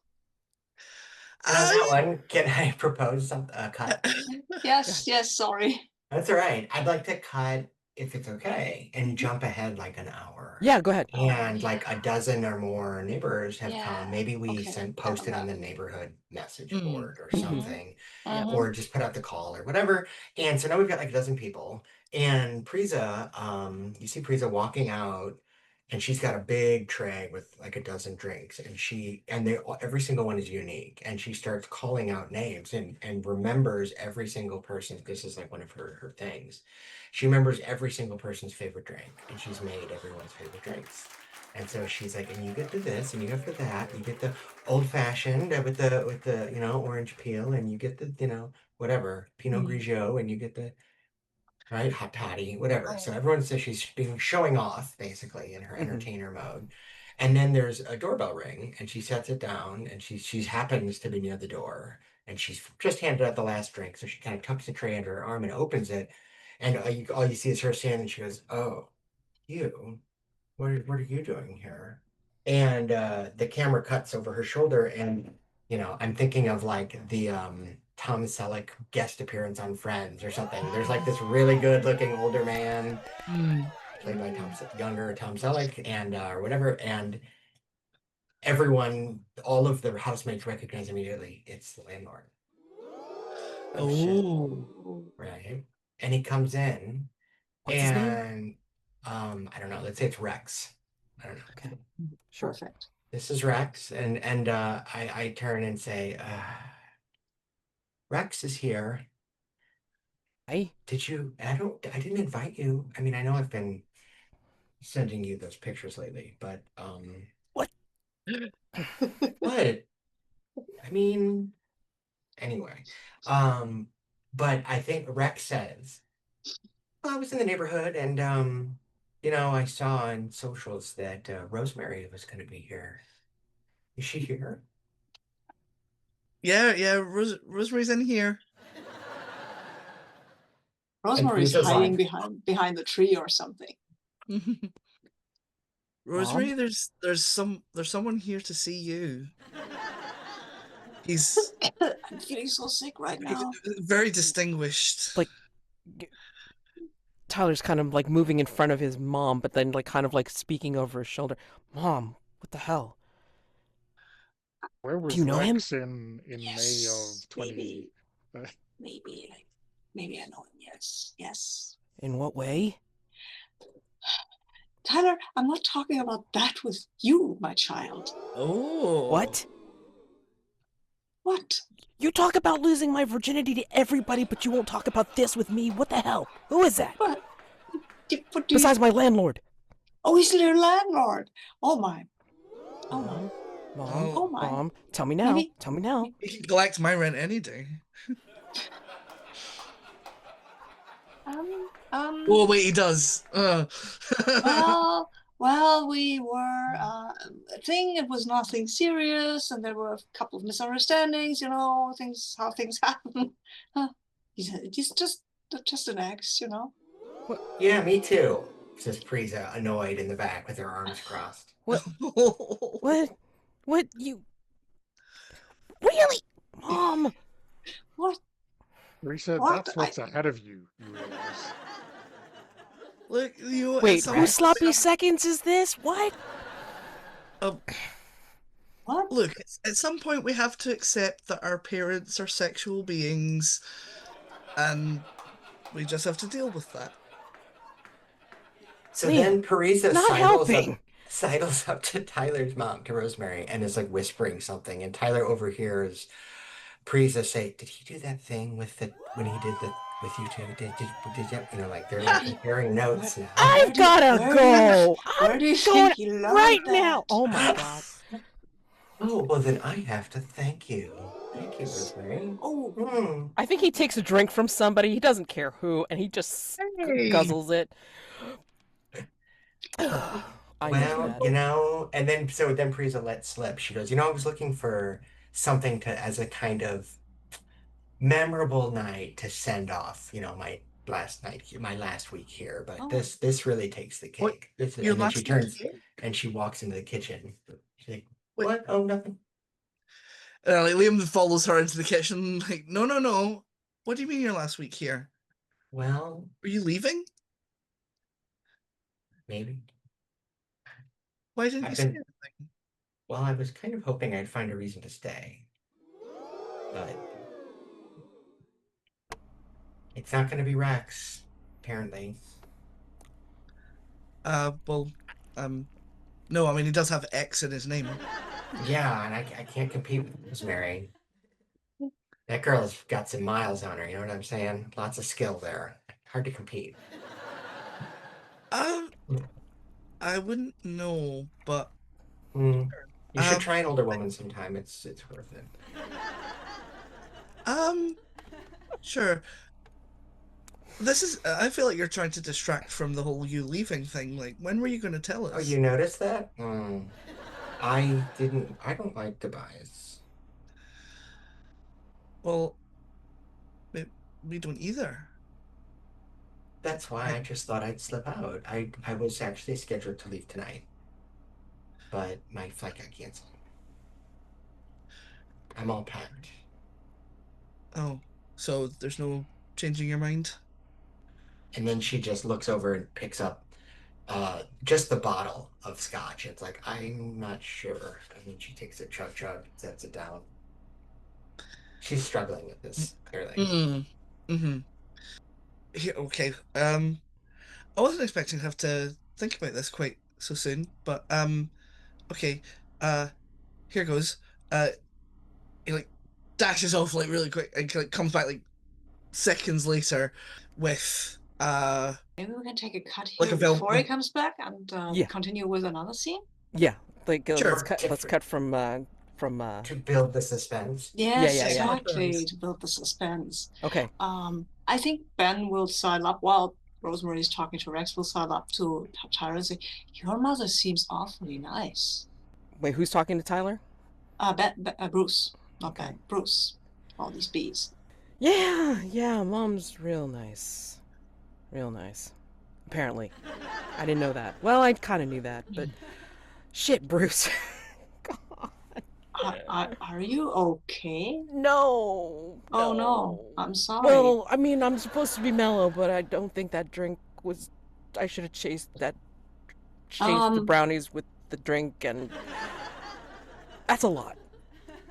And on that one, can I propose a cut? Yes, sorry. That's all right. I'd like to cut, if it's okay, and jump ahead like an hour. Yeah, go ahead. And like a dozen or more neighbors have come. Maybe we post it on the neighborhood message board or something, or just put out the call or whatever. And so now we've got like a dozen people. And Parisa, you see Parisa walking out, and she's got a big tray with like a dozen drinks, and every single one is unique, and she starts calling out names and remembers every single person. This is like one of her things. She remembers every single person's favorite drink, and she's made everyone's favorite drinks. And so she's like, and you get the this, and you get the that, you get the old fashioned with the orange peel, and you get the whatever Pinot Grigio, and you get the right? Hot toddy, whatever. So everyone says she's being showing off basically in her Mm-hmm. entertainer mode. And then there's a doorbell ring and she sets it down and she happens to be near the door and she's just handed out the last drink. So she kind of tucks the tray under her arm and opens it. And all you see is her standing and she goes, "Oh, you, what are you doing here?" And the camera cuts over her shoulder and I'm thinking of like the Tom Selleck guest appearance on Friends or something. There's like this really good looking older man Hmm. played by younger Tom Selleck and or whatever, and everyone, all of the housemates recognize immediately it's the landlord. Oh shit. Oh. Right? And he comes in What's his name? and I don't know, let's say it's Rex. I don't know. Okay, sure. Perfect. This is Rex, and I turn and say, Rex is here. I Did you? I didn't invite you. I mean, I know I've been sending you those pictures lately, but what? what? I mean, anyway, but I think Rex says, well, I was in the neighborhood, and I saw on socials that Rosemary was going to be here. Is she here? Yeah. Rosemary's in here. Rosemary's Teresa's hiding like, behind the tree or something. Rosemary, Mom? there's someone here to see you. He's I'm feeling so sick right now. very distinguished. Like, Tyler's kind of like moving in front of his mom, but then like kind of like speaking over his shoulder. Mom, what the hell? Where Do was you know him? Rex in May Yes, of 20? maybe I know him. Yes. In what way? Tyler, I'm not talking about that with you, my child. Oh. What? What? You talk about losing my virginity to everybody, but you won't talk about this with me. What the hell? Who is that? What? Besides my landlord. Oh, he's your landlord. Oh my. Oh my. Mom, Oh my. Mom, tell me now. Maybe- Tell me now. He can collect my rent any day. Oh wait, he does. Well, we were. I think it was nothing serious, and there were a couple of misunderstandings. How things happen. He's just an ex. yeah, me too, says Prisa, annoyed in the back with her arms crossed. What? What? You really? Mom? What? Teresa, What? that's what's ahead of you, you realize. Look, at Wait, some whose point- sloppy seconds is this? What? What? Look, at some point we have to accept that our parents are sexual beings, and we just have to deal with that. So Liam, then Parisa not helping. sidles up to Tyler's mom, to Rosemary, and is like whispering something. And Tyler overhears Parisa say, "Did he do that thing when he did the with you two? Did you like they're like comparing notes now?" I've gotta go. Where do you going think he learned right that? now. Oh my god. Oh, well then I have to thank you. Thank you, Rosemary. Oh, I think he takes a drink from somebody. He doesn't care who, and he just Hey. guzzles it. I know Well, that. and then Parisa let slip. She goes, I was looking for something as a kind of memorable night to send off, my last week here. But Oh. this really takes the What? cake. Your And then last she turns week? and she walks into the kitchen. She's like, Wait. "What? Oh, nothing." Like Liam follows her into the kitchen. Like, no. What do you mean your last week here? Well, Are you leaving? maybe. Why didn't you say anything? Well, I was kind of hoping I'd find a reason to stay, but it's not going to be Rex, apparently. Well, No, I mean he does have X in his name. Yeah, and I can't compete with Rosemary. That girl's got some miles on her, you know what I'm saying? Lots of skill there. Hard to compete. Um, I wouldn't know, but Mm. You should um, try an older woman sometime. It's worth it. um, sure. This is. I feel like you're trying to distract from the whole you leaving thing. Like, when were you going to tell Oh, you us? noticed that? I didn't. I don't like goodbyes. Well, we, we don't either. That's why I I just thought I'd slip out. I was actually scheduled to leave tonight, but my flight got canceled. I'm all packed. oh, so there's no changing your mind? And then she just looks over and picks up just the bottle of scotch. It's like, I'm not sure. And then she takes a chug, sets it down. She's struggling with this, clearly. Mm. Mm-hmm. Okay. I wasn't expecting to have to think about this quite so soon, but okay. Uh, here goes. He like dashes off like really quick and like comes back like seconds later with Maybe we can take a cut like here a before he velvet. comes back and Yeah, continue with another scene. yeah. Like let's Sure. cut. Let's cut from. To build the suspense. Yeah, Yes, yeah, yeah. exactly, to build the suspense. Okay. I think Ben will sidle up while Rosemary is talking to Rex. Will sidle up to Tyra and say, "Your mother seems awfully nice." Wait, who's talking to Tyler? Bruce, not Okay. Ben. Bruce. All these bees. Yeah, yeah. Mom's real nice. Real nice. Apparently, I didn't know that. Well, I kind of knew that, but shit, Bruce. God. Are you okay? No, Oh no, no. I'm sorry. Well, I mean, I'm supposed to be mellow, but I don't think that drink was. I should have chased the Um, brownies with the drink, and that's a lot.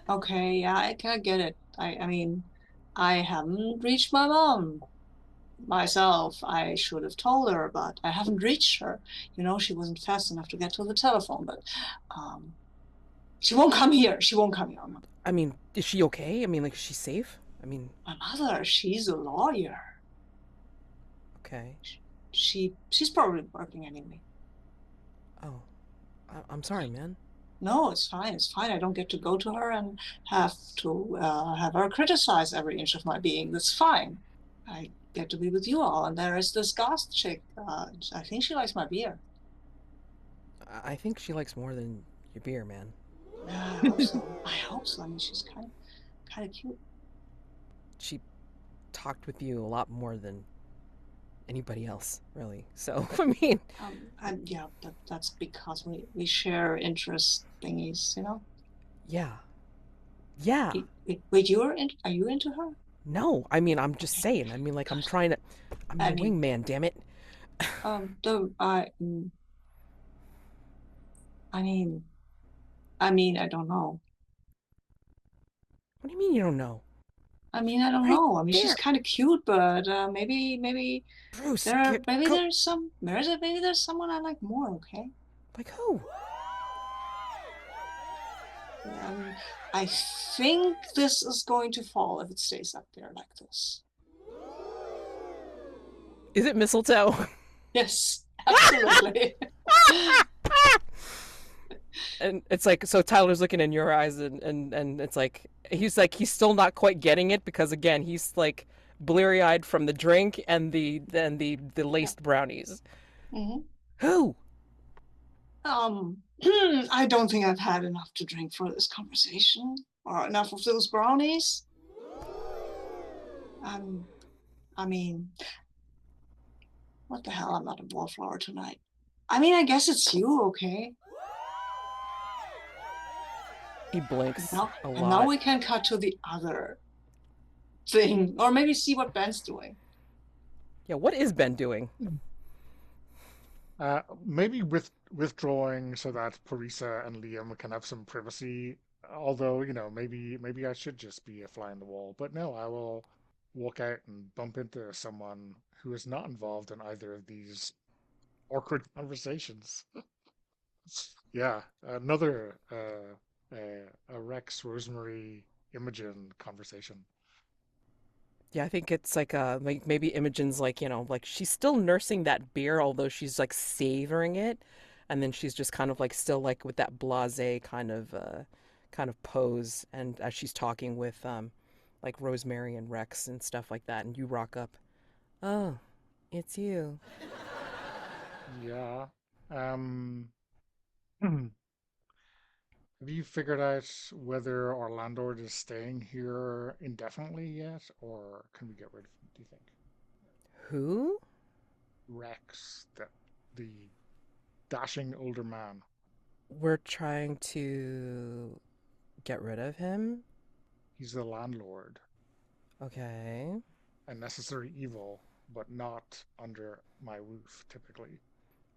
okay, yeah, I can get it. I mean, I haven't reached my mom myself. I should have told her, but I haven't reached her. She wasn't fast enough to get to the telephone, but um, she won't come here. She won't come here. I mean, is she okay? I mean, like, is she safe? I mean, My mother, she's a lawyer. okay. She's probably working anyway. Oh, I'm sorry, man. No, it's fine. It's fine. I don't get to go to her and have to have her criticize every inch of my being. That's fine. I get to be with you all. And there is this goth chick. I think she likes my beer. I think she likes more than your beer, man. Yeah, I hope so. I hope so. I mean, she's kind of cute. She talked with you a lot more than anybody else, really. So, I mean, And yeah, that's because we share interest thingies. yeah. Yeah. Wait, are you into her? No, I mean, I'm just saying. I mean, like, I'm trying to. I'm I your mean, wingman, damn it. the I mean, I don't know. What do you mean you don't know? I don't Right know. She's there. kind of cute, but maybe Bruce, maybe go. there's someone I like more. Okay. Like who? I think this is going to fall if it stays up there like this. Is it mistletoe? Yes, absolutely. And it's like, so Tyler's looking in your eyes, and it's like, he's still not quite getting it because, again, he's like bleary eyed from the drink and the laced brownies. hmm Who? I don't think I've had enough to drink for this conversation or enough of those brownies. Um, I mean, what the hell? I'm not a wallflower tonight. I guess it's you, okay? He blinks a And now lot. we can cut to the other thing, or maybe see what Ben's doing. Yeah, what is Ben doing? Maybe withdrawing so that Parisa and Liam can have some privacy. Although, maybe I should just be a fly on the wall. But no, I will walk out and bump into someone who is not involved in either of these awkward conversations. Yeah, another a Rex, Rosemary, Imogen conversation. Yeah, I think it's like maybe Imogen's like, like she's still nursing that beer, although she's like savoring it, and then she's just kind of like still like with that blasé kind of pose, and as she's talking with like Rosemary and Rex and stuff like that, and you rock up. Oh, it's you. Yeah. Um, have you figured out whether our landlord is staying here indefinitely yet, or can we get rid of him, do you think? Who? Rex, the dashing older man. We're trying to get rid of him? He's the landlord. Okay. A necessary evil, but not under my roof, typically.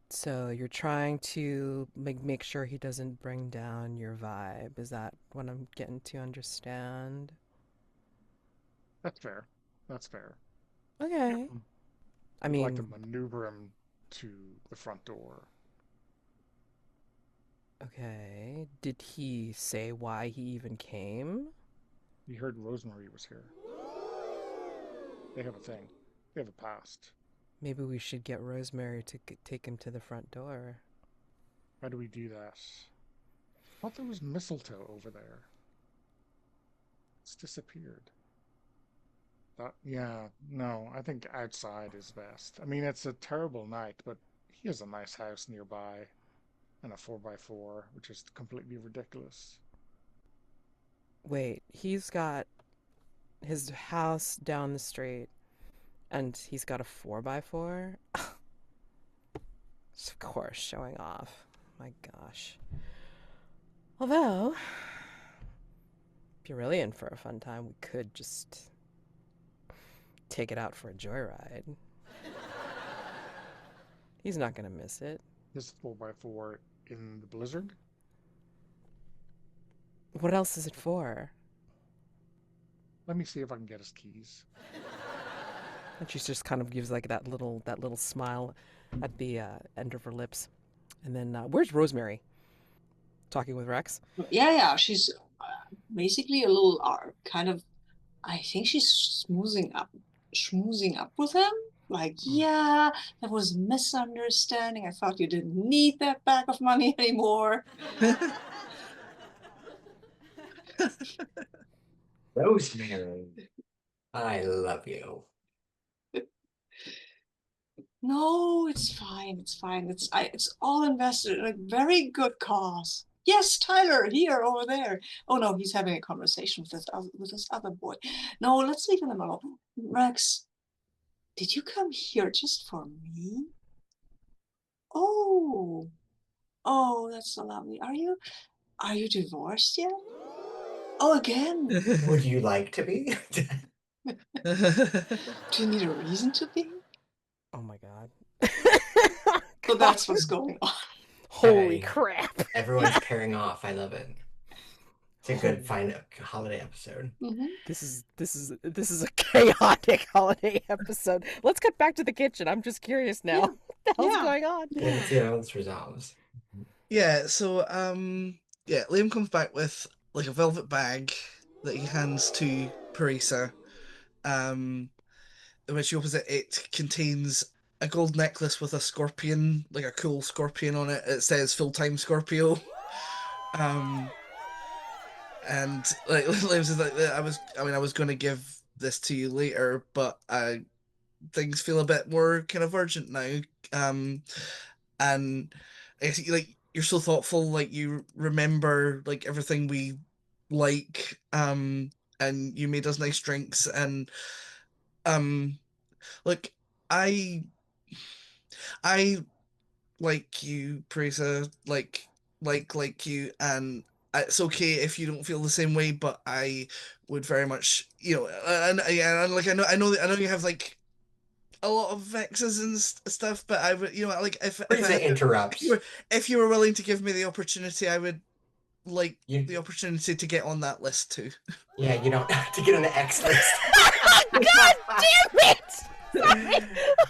So you're trying to make sure he doesn't bring down your vibe. Is that what I'm getting to understand? That's fair. That's fair. Okay. I We'd like to mean, maneuver him to the front door. okay. Did he say why he even came? We heard Rosemary was here. They have a thing. They have a past. Maybe we should get Rosemary to take him to the front door. How do we do that? I thought there was mistletoe over there. It's disappeared. Yeah, no, I think outside is best. I mean, it's a terrible night, but he has a nice house nearby and a 4x4, which is completely ridiculous. Wait, he's got his house down the street and he's got a 4x4? Of course, showing off. My gosh. Although, if you're really in for a fun time, we could just take it out for a joyride. He's not gonna miss it. His 4x4 in the blizzard? What else is it for? Let me see if I can get his keys. And she just kind of gives like that little smile at the end of her lips. And then where's Rosemary? Talking with Rex? Yeah, she's basically a little kind of. I think she's schmoozing up with him. Like, yeah, that was a misunderstanding. I thought you didn't need that bag of money anymore. Rosemary, I love you. No, it's fine. It's fine. It's all invested in a very good cause. Yes, Tyler, here, over there. Oh no, he's having a conversation with this other boy. No, let's leave him alone. Rex, did you come here just for me? Oh, oh, that's so lovely. Are you divorced yet? Oh, again. Would you like to be? Do you need a reason to be? Oh my god. So that's what's going on. Holy Hey. crap. Everyone's pairing off. I love it. It's a good Holy- holiday episode. Mhm. This is a chaotic holiday episode. Let's get back to the kitchen. I'm just curious now. Yeah. What the hell's Yeah. going on? Let's see how this resolves. Yeah, so yeah, Liam comes back with like a velvet bag that he hands to Parisa. When she opens it, it contains a gold necklace with a scorpion, like a cool scorpion on it. It says full-time Scorpio. And like Liam says, like, I was going to give this to you later, but things feel a bit more kind of urgent now. And I guess like you're so thoughtful, like you remember like everything we like, and you made us nice drinks, and like I I like you, Parisa, like you, and it's okay if you don't feel the same way, but I would very much, and yeah, and like I know you have like a lot of vexes and stuff, but I would, like if I Frieza had, interrupts. if you were willing to give me the opportunity, I would like You- the opportunity to get on that list too. Yeah, you don't have to get on the X list. God damn it! Sorry. Oh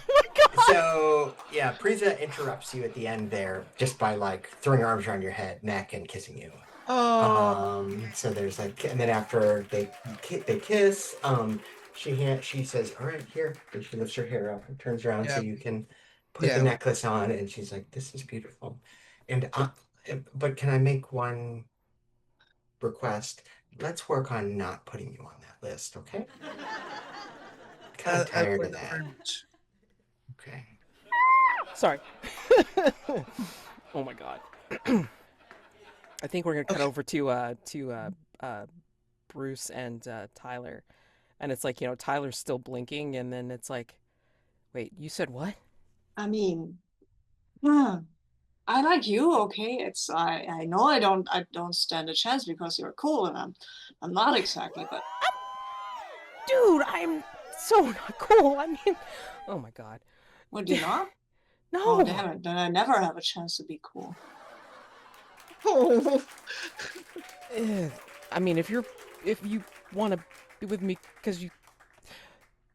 my god. So Yeah, Parisa interrupts you at the end there just by like throwing her arms around your neck, and kissing you. Oh, So there's like, and then after they kiss, she says, "All right, here." And she lifts her hair up and turns around so yeah, you can put the yeah. necklace on, and she's like, "This is beautiful." And but can I make one request? Let's work on not putting you on that list, okay? Kind of I tired like of that that. very much. Okay. Sorry. Oh my god. I think we're gonna cut Okay. over to Bruce and Tyler, and it's like Tyler's still blinking, and then it's like, wait, you said what? I mean, hmm, I like you, okay? I know I don't stand a chance because you're cool and I'm not exactly, but Dude, I'm so not cool. I mean, oh my god. would you not? Oh No. damn it, then I never have a chance to be cool. Oh, Eh, I mean, if you want to be with me because you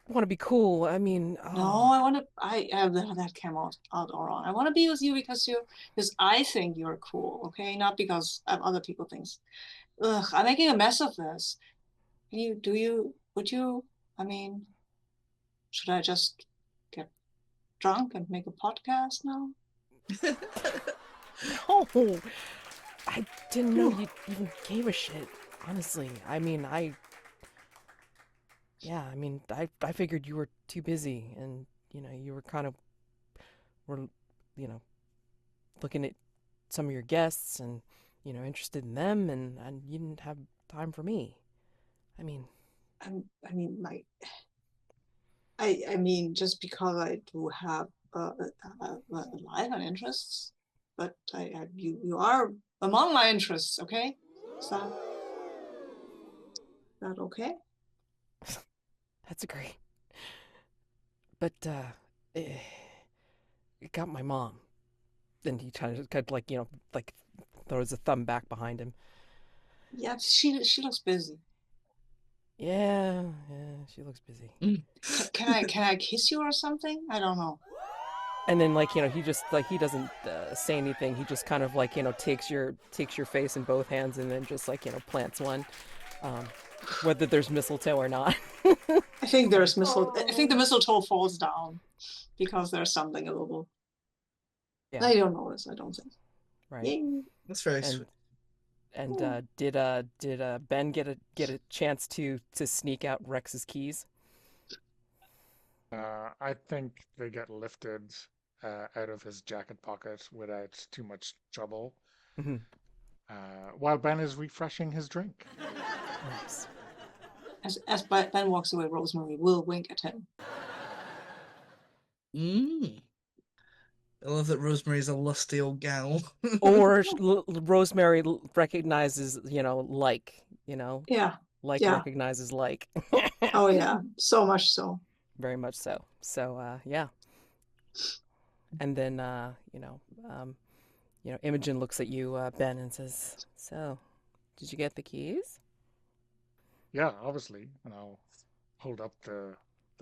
want to be cool, I mean, No, I want to. That came out all wrong. I want to be with you because I think you're cool, okay? Not because other people think. Ugh, I'm making a mess of this. Would you? I mean, should I just get drunk and make a podcast now? no. I didn't know you even gave a shit. Honestly, I mean, yeah, I mean, I figured you were too busy, and you were kind of were you know looking at some of your guests and interested in them, and you didn't have time for me. I mean, I mean, I mean, just because I do have a life and interests, but you are among my interests, okay? Is that okay? that's great. But it, it got my mom. And he kind of like like throws a thumb back behind him. Yeah, she looks busy. Yeah, yeah, she looks busy. Can I kiss you or something? I don't know. And then like he just like he doesn't say anything. He just kind of like takes your face in both hands and then just like plants one, um, whether there's mistletoe or not. I think there's mistletoe. I think the mistletoe falls down because there's something a little. Yeah, I don't notice. I don't think. right. Yay. that's very And sweet. did Ben get a chance to sneak out Rex's keys? I think they get lifted out of his jacket pocket without too much trouble, Hmm. while Ben is refreshing his drink. Nice. As Ben walks away, Rosemary will wink at him. Mm. I love that Rosemary's a lusty old gal. Or Rosemary recognizes Yeah. like Yeah. recognizes like. Oh yeah. So much so. Very much so. So yeah. And then Imogen looks at you, Ben, and says, "So, did you get the keys?" Yeah, obviously, and I'll hold up the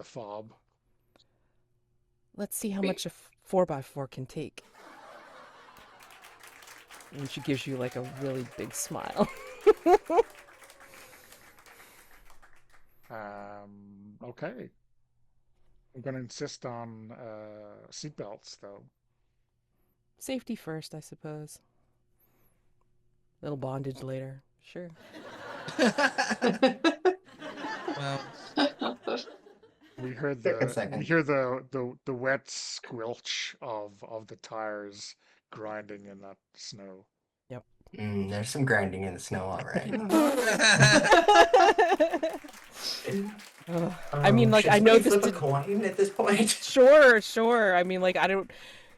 fob. Let's see how much a 4x4 can take. And she gives you like a really big smile. Okay. I'm gonna insist on seatbelts though. Safety first, I suppose. Little bondage later. Sure. Wow. We heard Second, the second. we hear the wet squelch of the tires grinding in that snow. Yep. There's some grinding in the snow, all right. I mean, like, Should I know somebody this flip a did. coin at this point? Sure. I mean, like, I don't,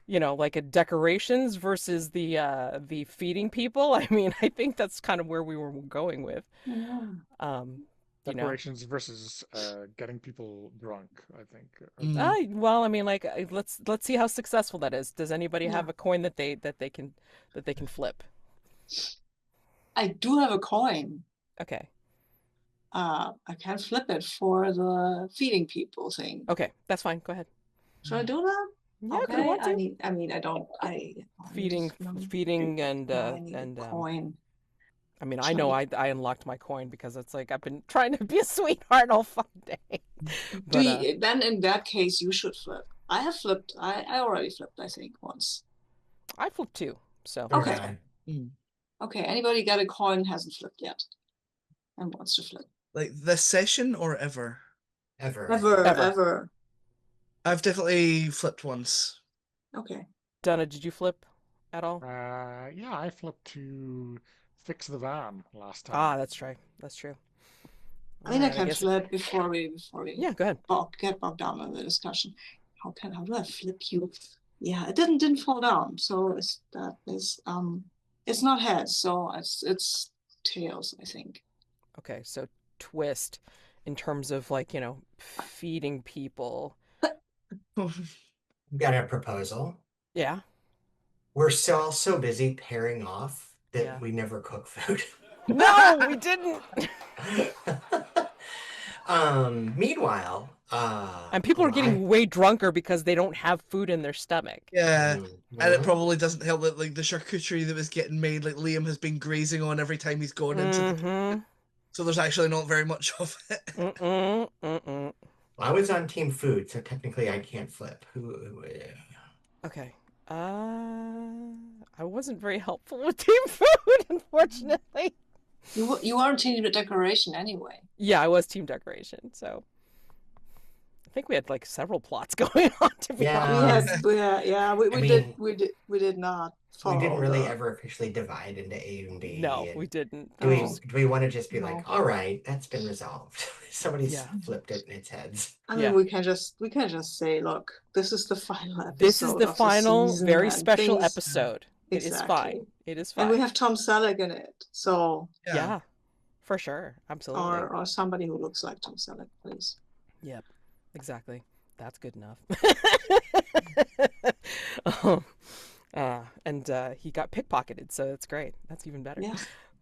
like a decorations versus the feeding people. I mean, I think that's kind of where we were going with. Yeah. Decorations versus getting people drunk, I think. Well, I mean, like, let's see how successful that is. Does anybody Yeah. have a coin that they can flip? I do have a coin. Okay. I can flip it for the feeding people thing. Okay, that's fine. Go ahead. Should I do that? Yeah, if you Okay, want to. I mean, I don't. I Feeding, feeding, and I need a coin. I mean, I know I unlocked my coin because it's like I've been trying to be a sweetheart all fucking day. But Then in that case, you should flip. I have flipped. I already flipped, I think, once. I flipped 2, so Okay. Mm. Okay, anybody got a coin hasn't flipped yet and wants to flip? Like this session or ever? Ever. Ever. I've definitely flipped once. Okay. Donogh, did you flip at all? Yeah, I flipped to fix the van last time. Ah, that's right. That's true. I mean, I Alright, can guess flip before we Yeah, go ahead. get bogged down in the discussion. How do I flip you? Yeah, it didn't fall down. So it's not heads, so it's tails, I think. Okay, so twist in terms of like, feeding people. Got a proposal. Yeah. We're all so busy pairing off that Yeah. we never cook food. No, we didn't. Meanwhile, And people are getting way drunker because they don't have food in their stomach. Yeah. And it Mhm. probably doesn't help that like the charcuterie that was getting made, like Liam has been grazing on every time he's gone into the so there's actually not very much of it. Well, I was on team food, so technically I can't flip. Okay. I wasn't very helpful with team food, unfortunately. You are team decoration anyway. Yeah, I was team decoration, so I think we had like several plots going on, to be honest. We did not follow. We didn't really ever officially divide into A and B. No, we didn't. Do we want to just be like, all right, that's been resolved. Somebody's Yeah. flipped it in its heads. I mean, we can just say, look, this is the final episode. This is the of final, season, very and special things- episode. It is Exactly. fine. It is fine. And we have Tom Selleck in it, so Yeah, for sure. Absolutely. or somebody who looks like Tom Selleck, please. Yep, exactly. That's good enough. And he got pickpocketed, so that's great. That's even better. Yeah.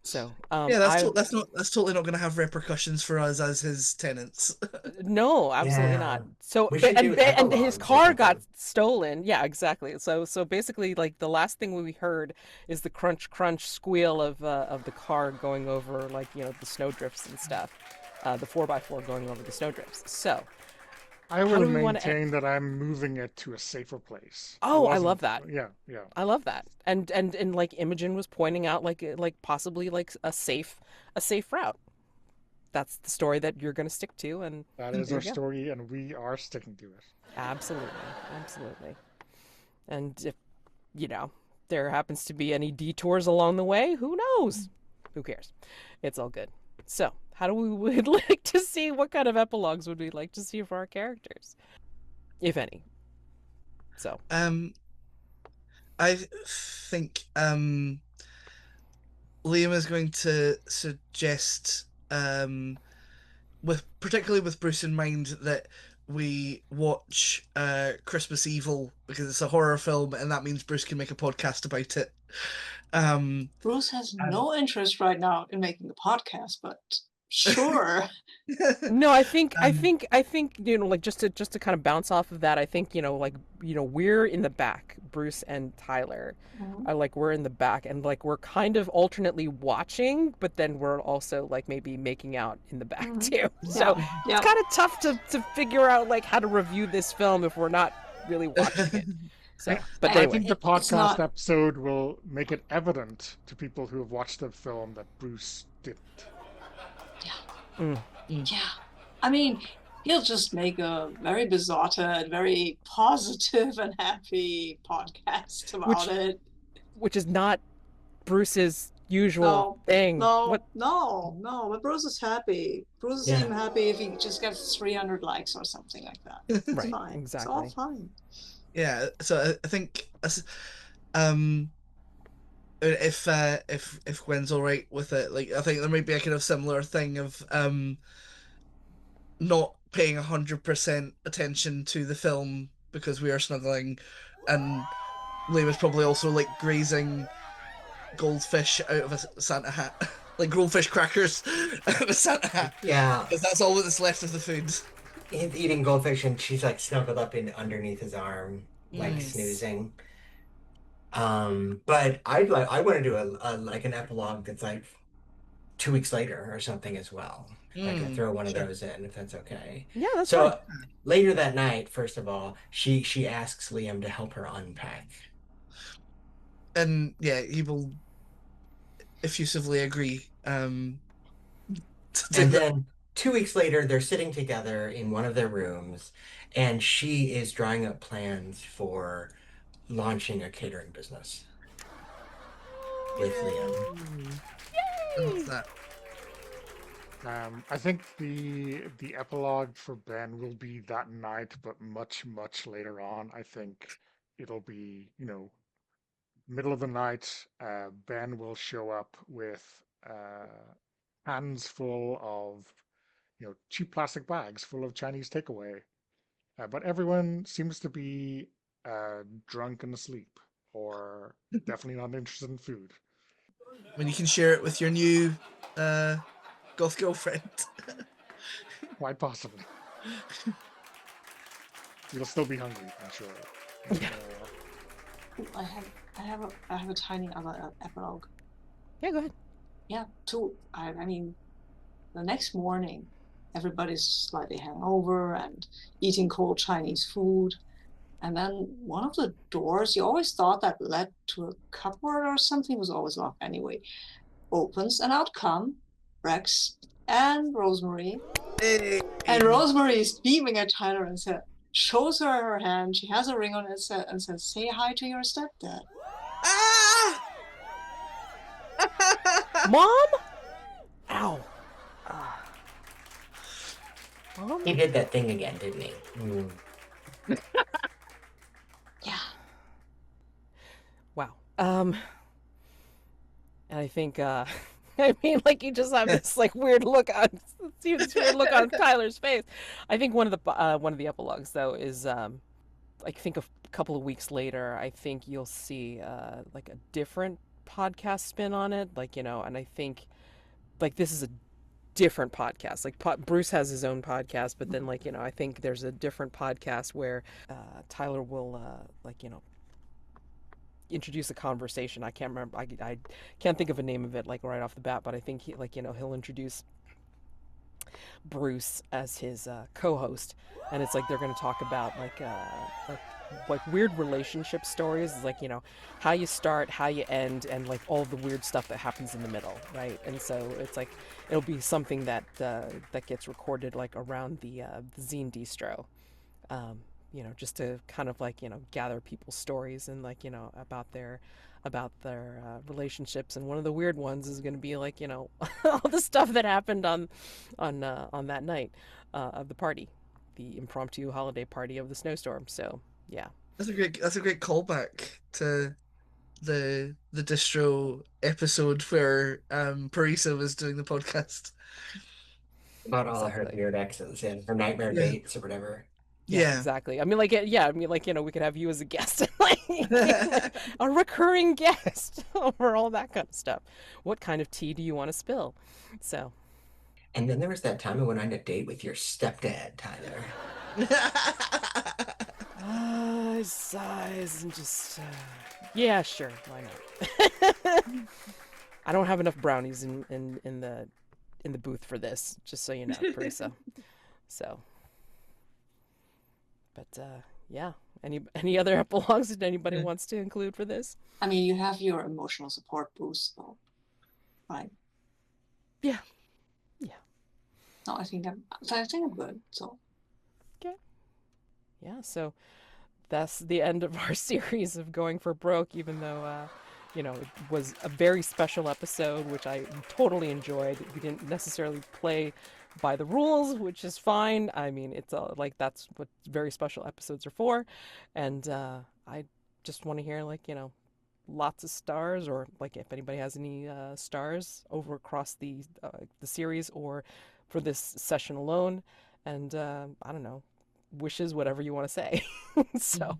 So Yeah, that's totally not going to have repercussions for us as his tenants. no, absolutely Yeah. not. So We should do and his epilogues car or got something. stolen. Yeah, exactly. So basically, like the last thing we heard is the crunch crunch squeal of the car going over like the snowdrifts and stuff. The 4x4 going over the snowdrifts. So I How will do we wanna maintain that I'm moving it to a safer place. Oh, I Wasn't- love that. Yeah. I love that. And like Imogen was pointing out like possibly like a safe route. That's the story that you're going to stick to, and That is there our you go. story, and we are sticking to it. Absolutely. And if there happens to be any detours along the way, who knows? Who cares? It's all good. So, how do we would like to see, what kind of epilogues would we like to see for our characters, if any? So, I think Liam is going to suggest, particularly with Bruce in mind, that we watch Christmas Evil because it's a horror film, and that means Bruce can make a podcast about it. Bruce has no interest right now in making a podcast, but sure. no, I think like just to kind of bounce off of that, I think we're in the back, Bruce and Tyler. We're in the back, and like we're kind of alternately watching, but then we're also like maybe making out in the back too. So it's kind of tough to figure out like how to review this film if we're not really watching it. So, but I anyway, think the podcast episode will make it evident to people who have watched the film that Bruce didn't. Yeah. I mean, he'll just make a very bizarre, very positive and happy podcast about it. Which is not Bruce's usual thing. No, but Bruce is happy. Bruce is even happy if he just gets 300 likes or something like that. It's Right, fine. exactly. It's all fine. Yeah, so I think if Gwen's all right with it, like I think there might be a kind of similar thing of not paying 100% attention to the film because we are snuggling, and Liam is probably also like grazing goldfish out of a Santa hat, like goldfish crackers out of a Santa hat. Yeah, because that's all that's left of the food. He's eating goldfish, and she's like snuggled up in underneath his arm. like Nice. snoozing. But I want to do a like an epilogue that's like 2 weeks later or something as well. Like I throw one of Sure. those in if that's okay. Yeah, that's fine. So later that night, first of all, she asks Liam to help her unpack. And yeah, he will effusively agree to do And that. then 2 weeks later, they're sitting together in one of their rooms, and she is drawing up plans for launching a catering business with Liam. I love Yay! that. I think the epilogue for Ben will be that night, but much later on. I think it'll be, middle of the night. Ben will show up with hands full of, cheap plastic bags full of Chinese takeaway. But everyone seems to be drunk and asleep, or definitely not interested in food. When you can share it with your new goth girlfriend. Quite possibly. You'll still be hungry, I'm sure. Yeah. Ooh, I have a tiny other epilogue. Yeah, go ahead. Yeah, two. I mean, the next morning, everybody's slightly hangover and eating cold Chinese food. And then one of the doors, you always thought that led to a cupboard or something, was always locked anyway, opens, and out come Rex and Rosemary. Hey. And Rosemary is beaming at Tyler and shows her hand. She has a ring on it and says, "Say hi to your stepdad." Ah! Mom? Ow. Mom? He did that thing again, didn't he? Mm. Yeah. Wow. And I think I mean, like, you just have this like weird look on see this weird look on Tyler's face. I think one of the epilogues though is I think a couple of weeks later, I think you'll see like a different podcast spin on it, like, and I think like this is a different podcast. Like Bruce has his own podcast, but then like, I think there's a different podcast where Tyler will like, introduce a conversation. I can't remember. I can't think of a name of it like right off the bat, but I think he like, he'll introduce Bruce as his co-host, and it's like they're going to talk about like weird relationship stories, like, how you start, how you end, and like all the weird stuff that happens in the middle, right? And so it's like it'll be something that that gets recorded like around the zine distro, just to kind of like, gather people's stories and like, about their relationships. And one of the weird ones is going to be like, all the stuff that happened on that night of the party, the impromptu holiday party of the snowstorm. So yeah. That's a great callback to the distro episode where Parisa was doing the podcast. About all her Exactly. weird exes and her nightmare Yeah. dates or whatever. Yeah, Yeah. exactly. I mean, like, we could have you as a guest, like, a recurring guest over all that kind of stuff. What kind of tea do you want to spill? So, And then there was that time I went on a date with your stepdad, Tyler. sighs and just, yeah, sure, why not? I don't have enough brownies in the booth for this, just so you know, Parisa. So, but yeah. Any other epilogues that anybody wants to include for this? I mean, you have your emotional support boost, though, right? Yeah. No, I think I'm good. So. Okay. Yeah. So that's the end of our series of Going for Broke, even though it was a very special episode, which I totally enjoyed. We didn't necessarily play by the rules, which is fine. I mean, it's like that's what very special episodes are for. And I just want to hear like, lots of stars, or like if anybody has any stars over across the series or for this session alone. And I don't know, wishes, whatever you want to say. So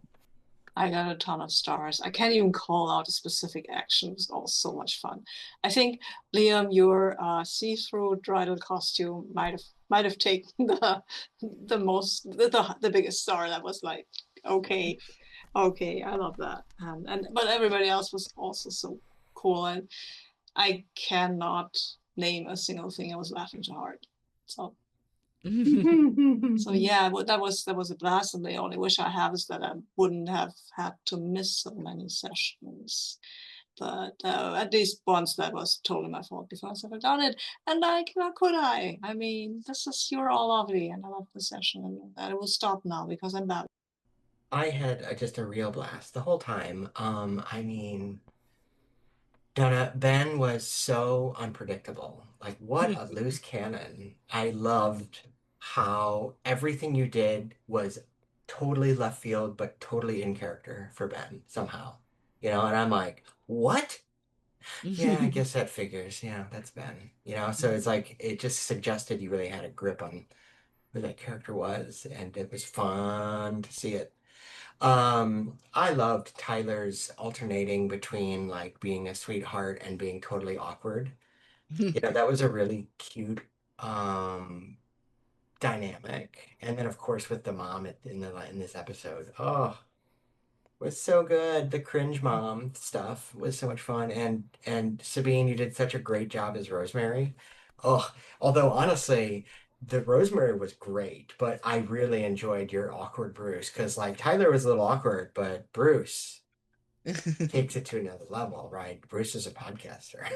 I got a ton of stars. I can't even call out a specific action. It was all so much fun. I think, Liam, your see-through dreidel costume might have taken the biggest star. That was like, okay. Okay, I love that. And but everybody else was also so cool, and I cannot name a single thing I was laughing so hard. So so yeah, but that was a blast, and the only wish I have is that I wouldn't have had to miss so many sessions. But at least once that was totally my fault because I've done it, and like how could I? I mean, this is you're all lovely, and I love the session, and that it will stop now because I'm bad. I had just a real blast the whole time. I mean, Donna, Ben was so unpredictable. Like, what a loose cannon. I loved how everything you did was totally left field, but totally in character for Ben somehow. And I'm like, what? Yeah, I guess that figures. Yeah, that's Ben. So it's like, it just suggested you really had a grip on who that character was, and it was fun to see it. I loved Tyler's alternating between like being a sweetheart and being totally awkward. That was a really cute um dynamic. And then of course with the mom in this episode. Oh, was so good. The cringe mom stuff was so much fun. And Sabine, you did such a great job as Rosemary. Oh, although honestly, the Rosemary was great, but I really enjoyed your awkward Bruce because like Tyler was a little awkward, but Bruce takes it to another level, right? Bruce is a podcaster.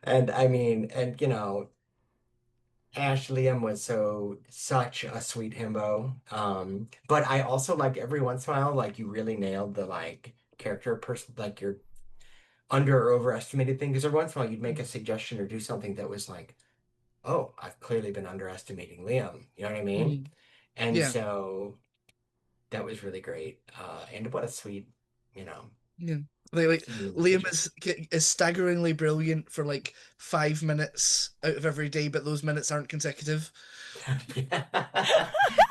And I mean, and Ash Liam was such a sweet himbo. But I also like every once in a while, like you really nailed the like character person, like your under or overestimated thing. Because every once in a while you'd make a suggestion or do something that was like, oh, I've clearly been underestimating Liam. You know what I mean? And Yeah, so that was really great. And what a sweet, you know, yeah. Like scene in the Liam kitchen. is staggeringly brilliant for like 5 minutes out of every day, but those minutes aren't consecutive.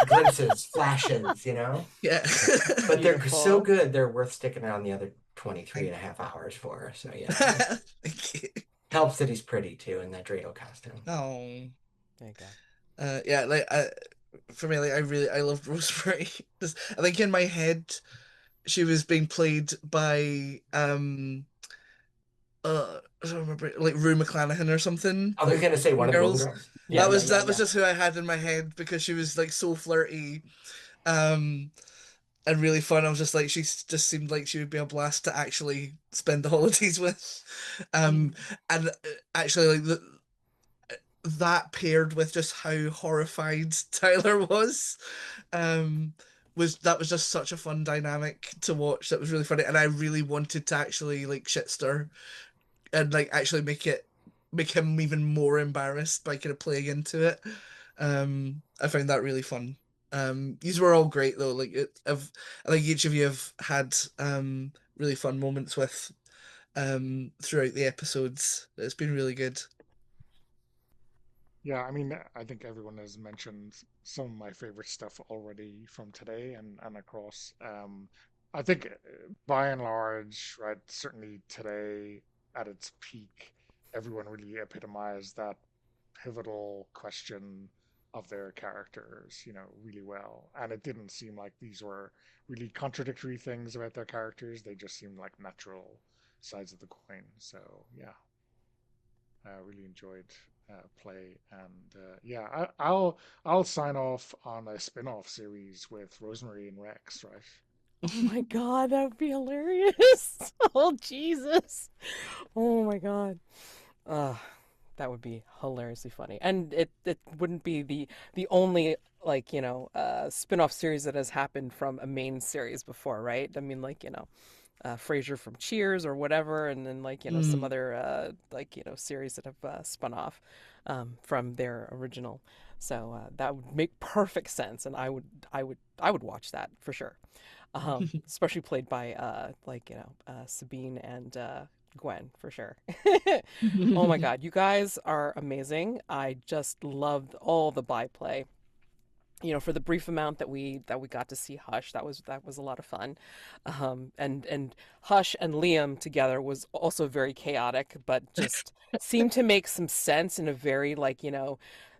Glimpses, flashes, Yeah. but they're so Beautiful. good, they're worth sticking around the other Thank 23 and a half hours for. So yeah, thank you. helps that he's pretty too in that Dreidel costume. Oh. There you go. Yeah, like for me, like I loved Rosemary. I think in my head she was being played by I don't remember, like Rue McClanahan or something, I was like gonna say one Mean of the Golden Girls. Girls. Yeah, yeah, yeah, That was yeah. just who I had in my head because she was like so flirty, um, and really fun. I was just like just seemed like she would be a blast to actually spend the holidays with. Um, and actually like that paired with just how horrified Tyler um, was just such a fun dynamic to watch. That was really funny, and I really wanted to actually like shitster and like actually make him even more embarrassed by kind of playing into it. I found that really fun. These were all great though. I think each of you have had really fun moments with throughout the episodes. It's been really good. Yeah, I mean, I think everyone has mentioned some of my favorite stuff already from today and across. I think by and large, right, certainly today at its peak, everyone really epitomized that pivotal question of their characters, really well. And it didn't seem like these were really contradictory things about their characters. They just seemed like natural sides of the coin. So, yeah, I really enjoyed play, and yeah, I'll sign off on a spin-off series with Rosemary and Rex, right? Oh my God, that would be hilarious. Oh, Jesus. Oh my God. Uh, that would be hilariously funny. And it wouldn't be the only like, spin-off series that has happened from a main series before, right? I mean, like, Frasier from Cheers or whatever, and then like, some Mm. other like, series that have spun off from their original. So that would make perfect sense, and I would watch that for sure. Especially played by like Sabine and Gwen for sure. Oh my God, you guys are amazing. I just loved all the byplay. For the brief amount that we got to see Hush, that was a lot of fun. And Hush and Liam together was also very chaotic, but just seemed to make some sense in a very like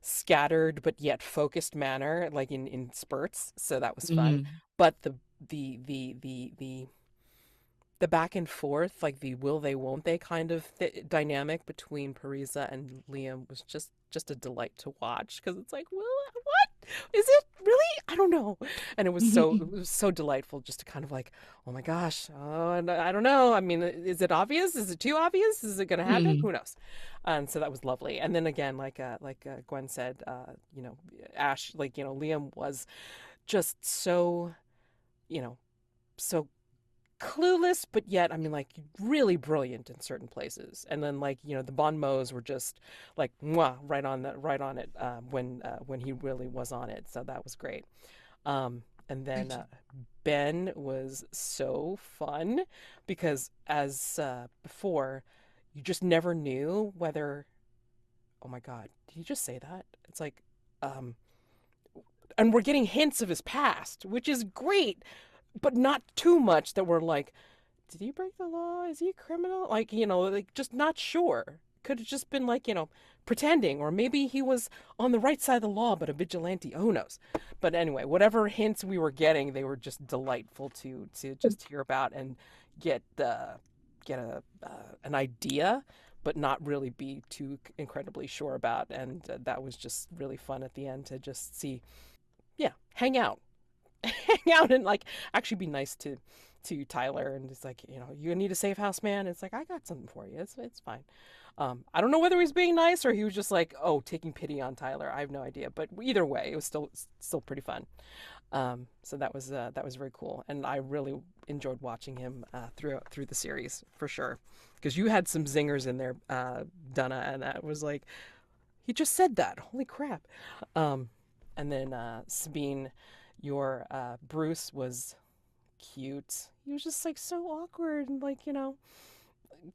scattered but yet focused manner, like in spurts. So that was fun. Mm. But the back and forth, like the will they won't they kind of dynamic between Parisa and Liam was just a delight to watch, because it's like, well, what is it really? I don't know. And it was so delightful just to kind of like, oh my gosh, oh, and I don't know. I mean, is it obvious? Is it too obvious? Is it going to happen? Who knows? And so that was lovely. And then again, like Gwen said, Ash, Liam was just so, so clueless, but yet, I mean, like, really brilliant in certain places. And then, the bon mots were just like, mwah, right on it, when he really was on it. So that was great. And then Ben was so fun, because as before, you just never knew whether, oh my God, did he just say that? It's like, and we're getting hints of his past, which is great, but not too much that we're like, did he break the law? Is he a criminal? Just not sure. Could have just been pretending, or maybe he was on the right side of the law, but a vigilante. Who knows? But anyway, whatever hints we were getting, they were just delightful to just hear about and get an idea, but not really be too incredibly sure about. And that was just really fun at the end to just see, hang out and actually be nice to Tyler, and it's like, you need a safe house, man. It's like, I got something for you. It's fine. I don't know whether he's being nice or he was just like, oh, taking pity on Tyler. I have no idea, but either way, it was still pretty fun. So that was very cool, and I really enjoyed watching him through the series for sure, because you had some zingers in there, Donogh, and that was like, he just said that. Holy crap. And then Sabine, your Bruce was cute. He was just so awkward and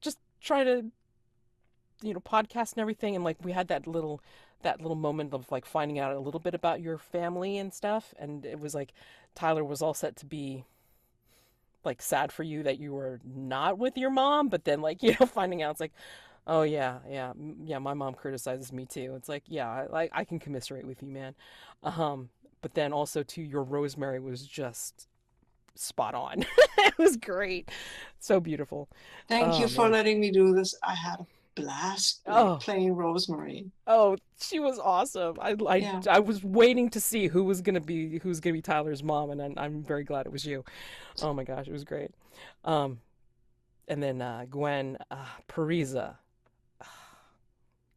just try to podcast and everything, and we had that little moment of finding out a little bit about your family and stuff, and it was Tyler was all set to be sad for you that you were not with your mom, but then finding out, it's like, oh yeah, my mom criticizes me too. It's like, yeah, I can commiserate with you, man. But then also too, your Rosemary was just spot on. It was great. So beautiful. Thank you for man. letting me do this. I had a blast playing Rosemary. Oh, she was awesome. I was waiting to see who's gonna be Tyler's mom, and I'm very glad it was you. Oh my gosh, it was great. And then Gwen, Parisa,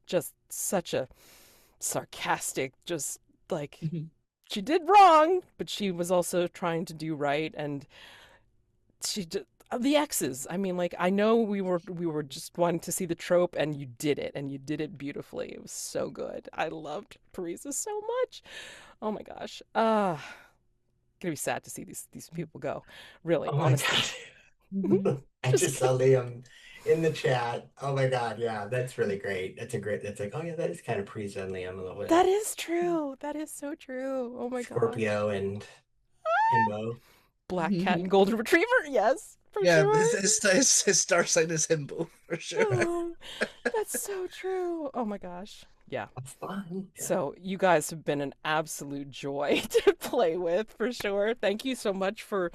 just such a sarcastic, just she did wrong, but she was also trying to do right, and she just, the X's. I mean, I know we were just wanting to see the trope, and you did it beautifully. It was so good. I loved Parisa so much. Oh my gosh. Gonna be sad to see these people go. Really, Oh my honestly. God. I just saw Liam in the chat. Oh my God, yeah, that's really great. That's like, oh yeah, that is kind of Parisa and Liam a little bit. That is true. That is so true. Oh my Scorpio gosh. and Himbo. Black cat and golden retriever. Yes, for Yeah, sure. his star sign is Himbo, for sure. Oh, that's so true. Oh my gosh. Yeah. That's fun. Yeah. So you guys have been an absolute joy to play with, for sure. Thank you so much for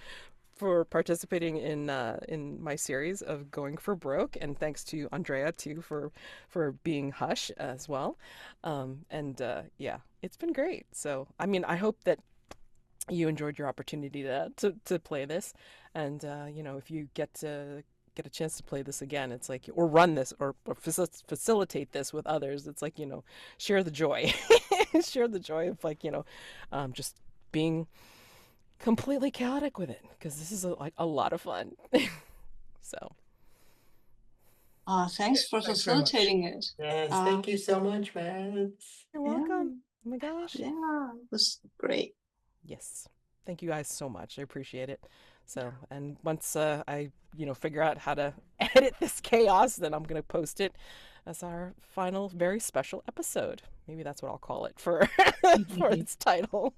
participating in my series of Going for Broke, and thanks to Andrea too for being Hush as well. Yeah, it's been great. So I mean, I hope that you enjoyed your opportunity to play this, and if you get a chance to play this again, it's like, or run this, or facilitate this with others, it's like, share the joy. Share the joy of just being completely chaotic with it, because this is a lot of fun. So Thanks for Thanks very much. facilitating it. Yes, thank you so much, man. you're welcome. Oh my gosh. Yeah, it was great. Yes, thank you guys so much. I appreciate it. So, and once I figure out how to edit this chaos, then I'm gonna post it as our final very special episode. Maybe that's what I'll call it for for its title.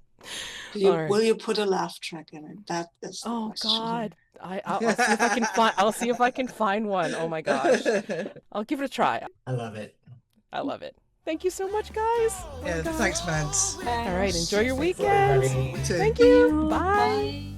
Will you put a laugh track in it? That is the Oh question. God, I'll see if I can find. I'll see if I can find one. Oh my gosh, I'll give it a try. I love it. I love it. Thank you so much, guys. Oh my Yeah, gosh. thanks, Mads. All right, enjoy your Thanks, weekend. everybody. You too. Thank you. Bye. Bye.